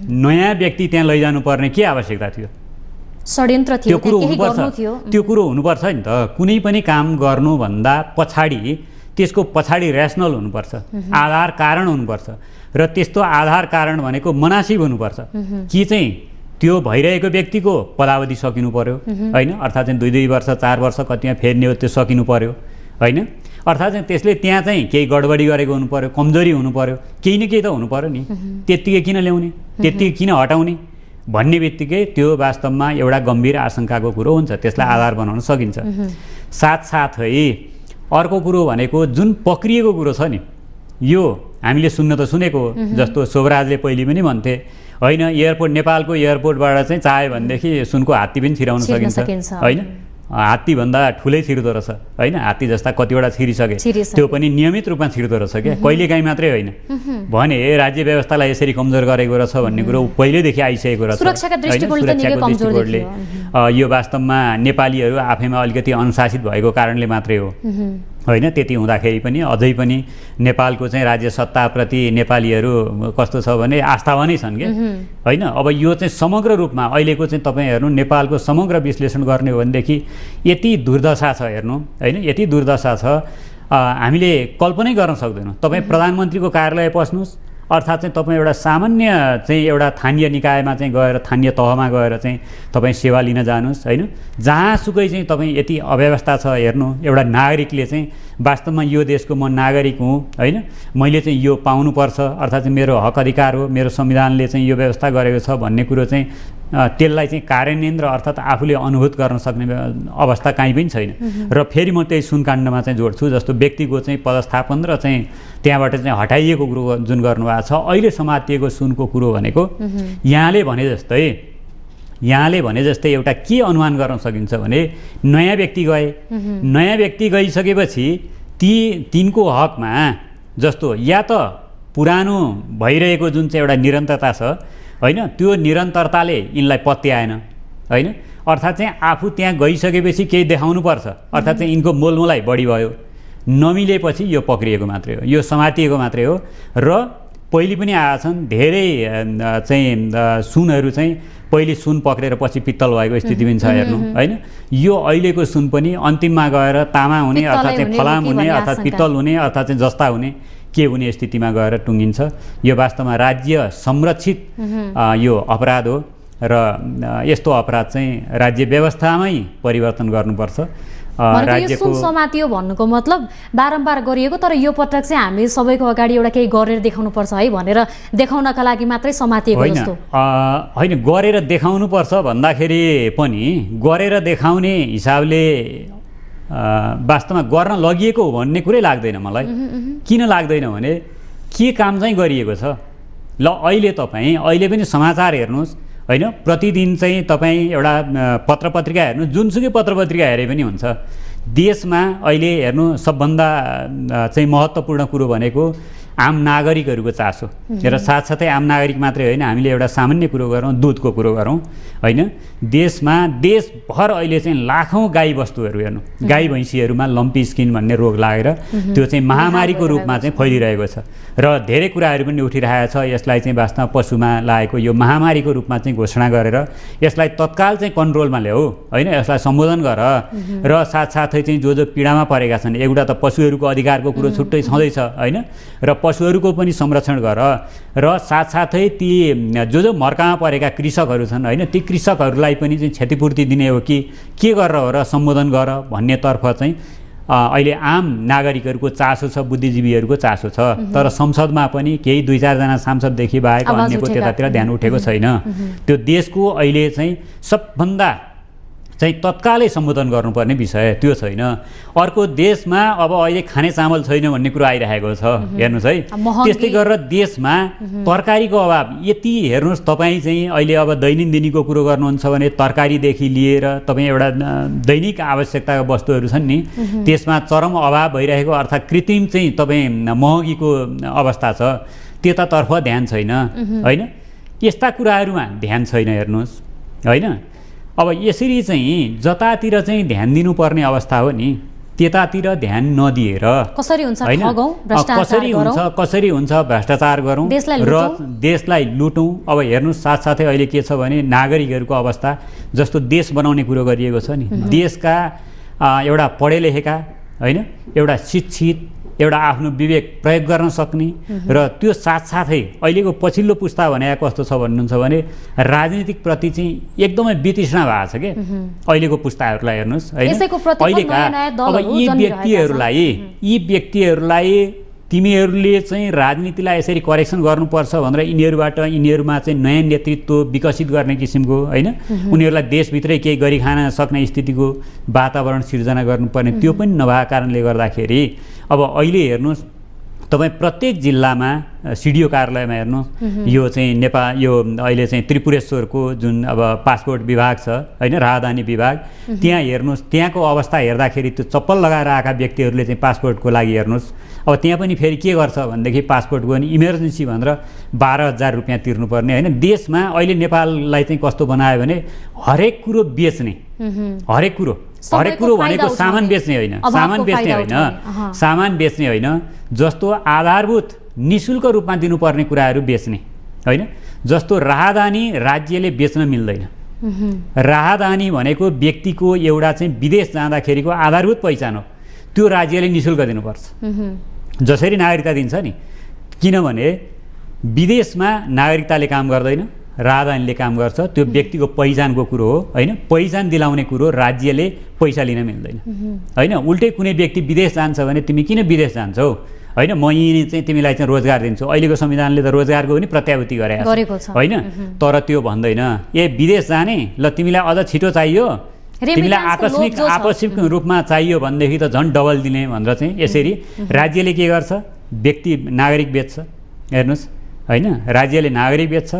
Speaker 1: नयाँ व्यक्ति त्यहाँ लैजानु पर्ने के आवश्यकता थियो?
Speaker 2: षड्यन्त्र थियो,
Speaker 1: त्यो कुरो हुनुपर्छ नि त। कुनै पनि काम गर्नुभन्दा पछाडि त्यसको पछाडि ऱ्यासनल हुनुपर्छ, आधार कारण हुनुपर्छ, र त्यस्तो आधार कारण भनेको मनासिब हुनुपर्छ कि चाहिँ त्यो भइरहेको व्यक्तिको पदावधि सकिनु पर्यो होइन, अर्थात् चाहिँ 2 वर्ष 4 वर्ष कतिमा फेर्ने हो त्यो सकिनु पर्यो होइन, अर्थात् चाहिँ त्यसले त्यहाँ चाहिँ केही गडबडी गरेको हुनु पर्यो, कमजोरी हुनु पर्यो, केही न केही त हुनु पर्यो नि। त्यत्तिकै किन ल्याउने, त्यत्तिकै किन हटाउने भन्ने बित्तिकै त्यो वास्तवमा एउटा गम्भीर आशंकाको कुरो हुन्छ, त्यसलाई आधार बनाउन सकिन्छ। साथसाथै अर्को कुरो भनेको जुन पक्रिएको कुरो छ नि, यो हामीले सुन्न त सुनेको, जस्तो शोभराजले पहिले पनि भन्थे होइन, नेपालको एयरपोर्टबाट चाहिँ चाह्यो भनेदेखि सुनको हात्ती पनि छिराउन सकिन्छ होइन, हात्तीभन्दा ठुलै छिर्दो रहेछ होइन, हात्ती जस्ता कतिवटा छिरिसके, त्यो पनि नियमित रूपमा छिर्दो रहेछ क्या, कहिलेकाहीँ मात्रै होइन भने राज्य व्यवस्थालाई यसरी कमजोर गरेको रहेछ भन्ने कुरो पहिल्यैदेखि आइसकेको रहेछ।
Speaker 2: सुरक्षाका दृष्टिकोणले
Speaker 1: यो वास्तवमा नेपालीहरू आफैमा अलिकति अनुशासित भएको कारणले मात्रै हो होइन। त्यति हुँदाखेरि पनि अझै पनि नेपालको चाहिँ राज्य सत्ताप्रति नेपालीहरू कस्तो छ भने आस्थावानै छन् क्या होइन। अब यो चाहिँ समग्र रूपमा अहिलेको चाहिँ तपाईँ हेर्नु, नेपालको समग्र विश्लेषण गर्ने हो भनेदेखि यति दुर्दशा छ हेर्नु होइन, यति दुर्दशा छ हामीले कल्पनै गर्न सक्दैनौँ। तपाईँ प्रधानमन्त्रीको कार्यालय पस्नुहोस्, अर्थात् चाहिँ तपाईँ एउटा सामान्य चाहिँ एउटा स्थानीय निकायमा चाहिँ गएर, स्थानीय तहमा गएर चाहिँ तपाईँ सेवा लिन जानुहोस् होइन, जहाँसुकै चाहिँ तपाईँ यति अव्यवस्था छ हेर्नु। एउटा नागरिकले चाहिँ वास्तवमा यो देशको म नागरिक हुँ होइन, मैले चाहिँ यो पाउनुपर्छ, अर्थात् चाहिँ मेरो हक अधिकार हो, मेरो संविधानले चाहिँ यो व्यवस्था गरेको छ भन्ने कुरो चाहिँ त्यसलाई चाहिँ कार्यान्वयन र अर्थात् आफूले अनुभूत गर्न सक्ने अवस्था काहीँ पनि छैन। र फेरि म त्यही सुनकाण्डमा चाहिँ जोड्छु, जस्तो व्यक्तिको चाहिँ पदस्थापन र चाहिँ त्यहाँबाट चाहिँ हटाइएको कुरो जुन गर्नुभएको छ, अहिले समातिएको सुनको कुरो भनेको यहाँले भने जस्तै एउटा के अनुमान गर्न सकिन्छ भने नयाँ व्यक्ति गए, नयाँ व्यक्ति गइसकेपछि तिनको हकमा जस्तो या त पुरानो भइरहेको जुन चाहिँ एउटा निरन्तरता छ होइन, त्यो निरन्तरताले यिनलाई पत्याएन होइन, अर्थात् चाहिँ आफू त्यहाँ गइसकेपछि केही देखाउनुपर्छ, अर्थात् चाहिँ यिनको मोलमोलाई बढी भयो, नमिलेपछि यो पक्रिएको मात्रै हो, यो समातिएको मात्रै हो। र पहिले पनि आएछन् धेरै चाहिँ सुनहरू चाहिँ पहिले सुन पक्रेर पछि पित्तल भएको स्थिति पनि छ हेर्नु होइन। यो अहिलेको सुन पनि अन्तिममा गएर तामा हुने, अर्थात् चाहिँ फलाम हुने, अर्थात् पित्तल हुने, अर्थात् चाहिँ जस्ता हुने के हुने स्थितिमा गएर टुङ्गिन्छ। यो वास्तवमा राज्य संरक्षित यो अपराध हो र यस्तो अपराध चाहिँ राज्य व्यवस्थामै परिवर्तन गर्नुपर्छ।
Speaker 2: राज्यको समातियो भन्नुको मतलब बारम्बार गरिएको, तर यो पटक चाहिँ हामी सबैको अगाडि एउटा केही गरेर देखाउनुपर्छ है भनेर देखाउनका लागि मात्रै समातिएको जस्तो
Speaker 1: होइन। गरेर देखाउनुपर्छ भन्दाखेरि पनि गरेर देखाउने हिसाबले वास्तवमा गर्न लगिएको हो भन्ने कुरै लाग्दैन मलाई। किन लाग्दैन भने के काम चाहिँ गरिएको छ। ल अहिले पनि समाचार हेर्नुहोस् होइन, प्रतिदिन चाहिँ तपाईँ एउटा पत्रपत्रिका हेर्नु, जुनसुकै पत्रपत्रिका हेरे पनि हुन्छ, देशमा अहिले हेर्नु सबभन्दा चाहिँ महत्त्वपूर्ण कुरो भनेको आम नागरिकहरूको चासो र साथसाथै आम नागरिक मात्रै होइन, हामीले एउटा सामान्य कुरो गरौँ, दुधको कुरो गरौँ होइन। देशमा देशभर अहिले चाहिँ लाखौँ गाई वस्तुहरू हेर्नु, गाई भैँसीहरूमा लम्पी स्किन भन्ने रोग लागेर त्यो चाहिँ महामारीको रूपमा चाहिँ फैलिरहेको छ र धेरै कुराहरू पनि उठिरहेको छ। यसलाई चाहिँ वास्तवमा पशुमा लागेको यो महामारीको रूपमा चाहिँ घोषणा गरेर यसलाई तत्काल चाहिँ कन्ट्रोलमा ल्याऊ होइन, यसलाई सम्बोधन गर र साथसाथै चाहिँ जो पीडामा परेका छन्, एउटा त पशुहरूको अधिकारको कुरो छुट्टै छँदैछ होइन, र पशुहरूको पनि संरक्षण गर र साथसाथै ती जो मर्कामा परेका कृषकहरू छन् होइन, ती कृषकहरूलाई पनि चाहिँ क्षतिपूर्ति दिने हो कि के गरेर हो र सम्बोधन गर भन्नेतर्फ चाहिँ अहिले आम नागरिकहरूको चासो छ, बुद्धिजीवीहरूको चासो छ। तर संसदमा पनि केही 2-4 जना सांसददेखि बाहेक अन्यको त्यतातिर ध्यान उठेको छैन। त्यो देशको अहिले चाहिँ सबभन्दा चाहिँ तत्कालै सम्बोधन गर्नुपर्ने विषय त्यो छैन। अर्को देशमा अब अहिले खाने चामल छैन भन्ने कुरो आइरहेको छ हेर्नुहोस् है। त्यस्तै गरेर देशमा तरकारीको अभाव यति हेर्नुहोस्। तपाईँ चाहिँ अहिले अब दैनिक कुरो गर्नुहुन्छ भने तरकारीदेखि लिएर तपाईँ एउटा दैनिक आवश्यकताका वस्तुहरू छन् नि, त्यसमा चरम अभाव भइरहेको, अर्थात् कृत्रिम चाहिँ तपाईँ महँगीको अवस्था छ, त्यतातर्फ ध्यान छैन होइन। यस्ता कुराहरूमा ध्यान छैन हेर्नुहोस् होइन। अब यसरी चाहिँ जतातिर चाहिँ ध्यान दिनुपर्ने अवस्था हो नि त्यतातिर ध्यान नदिएर
Speaker 2: कसरी हुन्छ
Speaker 1: हैन?
Speaker 2: ठगौं, भ्रष्टाचार गरौँ,
Speaker 1: कसरी हुन्छ भ्रष्टाचार गरौँ र देशलाई लुटौँ। अब हेर्नु साथसाथै अहिले के छ भने नागरिकहरूको अवस्था जस्तो देश बनाउने कुरो गरिएको छ नि, देशका एउटा पढे लेखेका हैन, एउटा शिक्षित, एउटा आफ्नो विवेक प्रयोग गर्न सक्ने र त्यो साथसाथै अहिलेको पछिल्लो पुस्ता भने कस्तो छ भन्नुहुन्छ भने राजनीतिक प्रति चाहिँ एकदमै वितृष्णा भएको छ के अहिलेको पुस्ताहरूलाई हेर्नुहोस् हैन। अहिलेका अब यी व्यक्तिहरूलाई तिमीहरूले चाहिँ राजनीतिलाई यसरी करेक्सन गर्नुपर्छ भनेर यिनीहरूमा चाहिँ नयाँ नेतृत्व विकसित गर्ने किसिमको हैन, उनीहरूलाई देशभित्रै केही गरी खान सक्ने स्थितिको वातावरण सिर्जना गर्नुपर्ने त्यो पनि नभएको कारणले गर्दाखेरि अब अहिले हेर्नुहोस् तपाईँ प्रत्येक जिल्लामा सिडिओ कार्यालयमा हेर्नुहोस् यो चाहिँ नेपाल यो अहिले चाहिँ त्रिपुरेश्वरको जुन अब पासपोर्ट विभाग छ हैन, राहदानी विभाग, त्यहाँ हेर्नुहोस् त्यहाँको अवस्था हेर्दाखेरि त्यो चप्पल लगाएर आएका व्यक्तिहरूले चाहिँ पासपोर्टको लागि हेर्नुहोस् अब त्यहाँ पनि फेरि के गर्छ भनेदेखि पासपोर्टको नि इमर्जेन्सी भनेर 12,000 रुपियाँ तिर्नुपर्ने हैन। देशमा अहिले नेपाललाई चाहिँ कस्तो बनायो भने हरेक कुरो बेच्ने, हरेक कुरो भनेको सामान बेच्ने होइन, सामान बेच्ने होइन, जस्तो आधारभूत निशुल्क रूपमा दिनुपर्ने कुराहरू बेच्ने होइन। जस्तो राहदानी राज्यले बेच्न मिल्दैन। राहदानी भनेको व्यक्तिको एउटा चाहिँ विदेश जाँदाखेरिको आधारभूत पहिचान हो, त्यो राज्यले निशुल्क दिनुपर्छ। जसरी नागरिकता दिन्छ नि, किनभने विदेशमा नागरिकताले काम गर्दैन, राहदानीले काम गर्छ, त्यो व्यक्तिको पहिचानको कुरो हो हैन। पहिचान दिलाउने कुरो राज्यले पैसा लिन मिल्दैन हैन। उल्टै कुनै व्यक्ति विदेश जान्छ भने तिमी किन विदेश जान्छौ हैन, म यहीँ चाहिँ तिमीलाई चाहिँ रोजगार दिन्छु। अहिलेको संविधानले त रोजगारको पनि प्रत्याभूति गरेको छ हैन, तर त्यो भन्दैन ए विदेश जाने ल तिमीलाई अझ छिटो चाहियो, तिमीलाई आकस्मिक रूपमा चाहियो भनेदेखि त झन् डबल दिने भनेर चाहिँ यसरी राज्यले के गर्छ, व्यक्ति नागरिक बेच्छ। हेर्नुहोस् हैन, राज्यले नागरिक बेच्छ।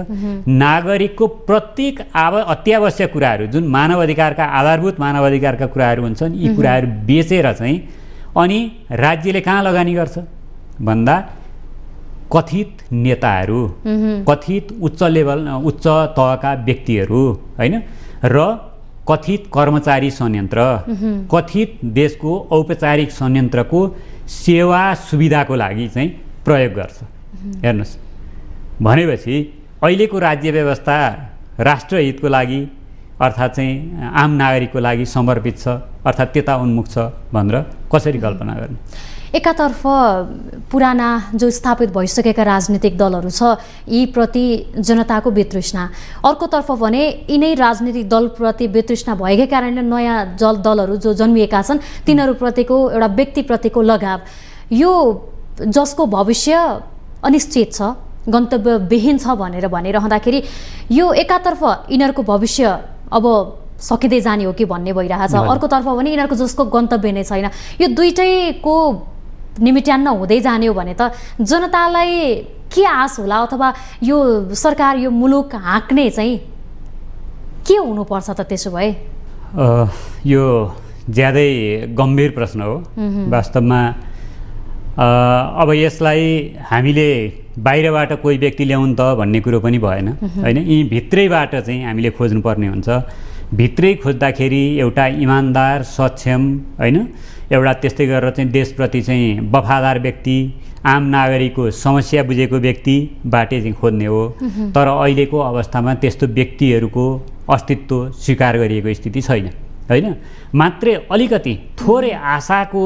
Speaker 1: नागरिकको प्रत्येक अत्यावश्यक कुराहरू जुन मानव अधिकारका आधारभूत मानव अधिकारका कुराहरू हुन्छन्, यी कुराहरू बेचेर चाहिँ अनि राज्यले कहाँ लगानी गर्छ भन्दा कथित नेताहरू, कथित उच्च तहका व्यक्तिहरू हैन, र कथित कर्मचारी संयन्त्र, कथित देशको औपचारिक संयन्त्रको सेवा सुविधाको लागि चाहिँ प्रयोग गर्छ। हेर्नुहोस् भनेपछि अहिलेको राज्य व्यवस्था राष्ट्रहितको लागि अर्थात् चाहिँ आम नागरिकको लागि समर्पित छ, अर्थात् त्यता उन्मुख छ भनेर कसरी कल्पना गर्ने।
Speaker 2: एकातर्फ पुराना जो स्थापित भइसकेका राजनीतिक दलहरू छ यी प्रति जनताको वितृष्णा, अर्कोतर्फ भने यिनै राजनीतिक दलप्रति वितृष्णा भएकै कारणले नयाँ दलहरू जो जन्मिएका छन् तिनीहरूप्रतिको एउटा व्यक्तिप्रतिको लगाव, यो जसको भविष्य अनिश्चित छ, गन्तव्यविहीन छ भनेर भनिरहँदाखेरि यो एकातर्फ यिनीहरूको भविष्य अब सकिँदै जाने हो कि भन्ने भइरहेछ, अर्कोतर्फ भने यिनीहरूको जसको गन्तव्य नै छैन। यो दुईटैको निमिट्यान्न हुँदै जाने हो भने त जनतालाई के आश होला, अथवा यो सरकार यो मुलुक हाँक्ने चाहिँ के हुनुपर्छ त त्यसो भए?
Speaker 1: यो ज्यादै गम्भीर प्रश्न हो वास्तवमा। अब यसलाई हामीले बाहिरबाट कोही व्यक्ति ल्याउनु त भन्ने कुरो पनि भएन हैन, यी भित्रैबाट चाहिँ हामीले खोज्नुपर्ने हुन्छ। भित्रै खोज्दाखेरि एउटा इमान्दार सक्षम हैन, एउटा त्यस्तै गरेर चाहिँ देशप्रति चाहिँ वफादार व्यक्ति, आम नागरिकको समस्या बुझेको व्यक्तिबाटै चाहिँ खोज्ने हो। तर अहिलेको अवस्थामा त्यस्तो व्यक्तिहरूको अस्तित्व स्वीकार गरिएको स्थिति छैन हैन। मात्रै अलिकति थोरै आशाको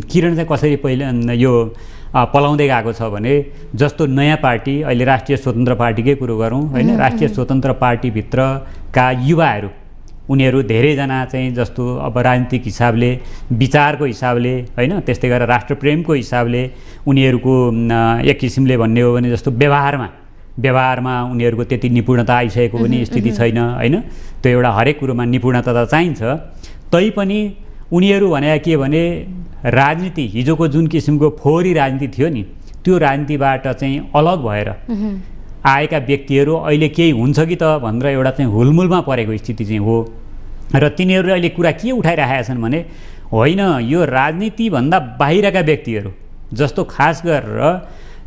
Speaker 1: किरण चाहिँ कसरी पहिले यो पलाउँदै गएको छ भने, जस्तो नयाँ पार्टी अहिले राष्ट्रिय स्वतन्त्र पार्टीकै कुरो गरौँ हैन, राष्ट्रिय स्वतन्त्र पार्टीभित्रका युवाहरू उनीहरू धेरैजना चाहिँ जस्तो अब राजनीतिक हिसाबले, विचारको हिसाबले हैन, त्यस्तै गरेर राष्ट्रप्रेमको हिसाबले उनीहरूको एक किसिमले भन्ने हो भने जस्तो व्यवहारमा उनीहरूको त्यति निपुणता आइसकेको पनि स्थिति छैन हैन। त्यो एउटा हरेक कुरोमा निपुणता त चाहिन्छ, तैपनि उनीहरू भने के भने राजनीति हिजोको जुन किसिमको फोहोरी राजनीति थियो नि, त्यो राजनीतिबाट चाहिँ अलग भएर आएका व्यक्तिहरू अहिले केही हुन्छ कि त भनेर एउटा चाहिँ हुलमुलमा परेको स्थिति चाहिँ हो। र तिनीहरूले अहिले कुरा के उठाइरहेका छन् भने होइन, यो राजनीतिभन्दा बाहिरका व्यक्तिहरू जस्तो खास गरेर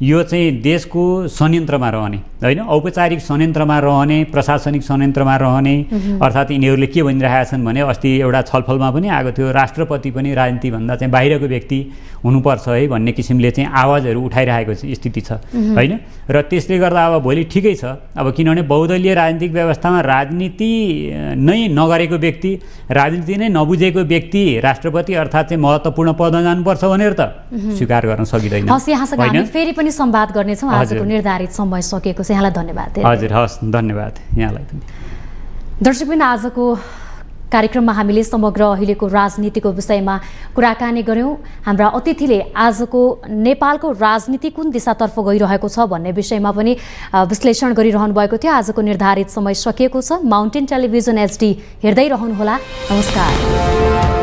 Speaker 1: यो चाहिँ देशको संयन्त्रमा रहने होइन, औपचारिक संयन्त्रमा रहने, प्रशासनिक संयन्त्रमा रहने। अर्थात् यिनीहरूले के भनिरहेका छन् भने अस्ति एउटा छलफलमा पनि आएको थियो, राष्ट्रपति पनि राजनीतिभन्दा चाहिँ बाहिरको व्यक्ति हुनुपर्छ है भन्ने किसिमले चाहिँ आवाजहरू उठाइरहेको स्थिति छ होइन। र त्यसले गर्दा अब भोलि ठिकै छ, अब किनभने बहुदलीय राजनीतिक व्यवस्थामा राजनीति नै नगरेको व्यक्ति, राजनीति नै नबुझेको व्यक्ति राष्ट्रपति अर्थात् चाहिँ महत्त्वपूर्ण पदमा जानुपर्छ भनेर त स्वीकार गर्न सकिँदैन।
Speaker 2: हस्, यहाँसँग हामी फेरि पनि संवाद गर्नेछौँ। आजको निर्धारित समय सकिएको छ। यहाँलाई धन्यवाद।
Speaker 1: हजुर, हस्, धन्यवाद यहाँलाई पनि।
Speaker 2: दर्शकबिन, आजको कार्यक्रममा हामीले समग्र अहिलेको राजनीतिको विषयमा कुराकानी गऱ्यौँ। हाम्रा अतिथिले आजको नेपालको राजनीति कुन दिशातर्फ गइरहेको छ भन्ने विषयमा पनि विश्लेषण गरिरहनु भएको थियो। आजको निर्धारित समय सकिएको छ। माउन्टेन टेलिभिजन HD हेर्दै रहनुहोला। नमस्कार।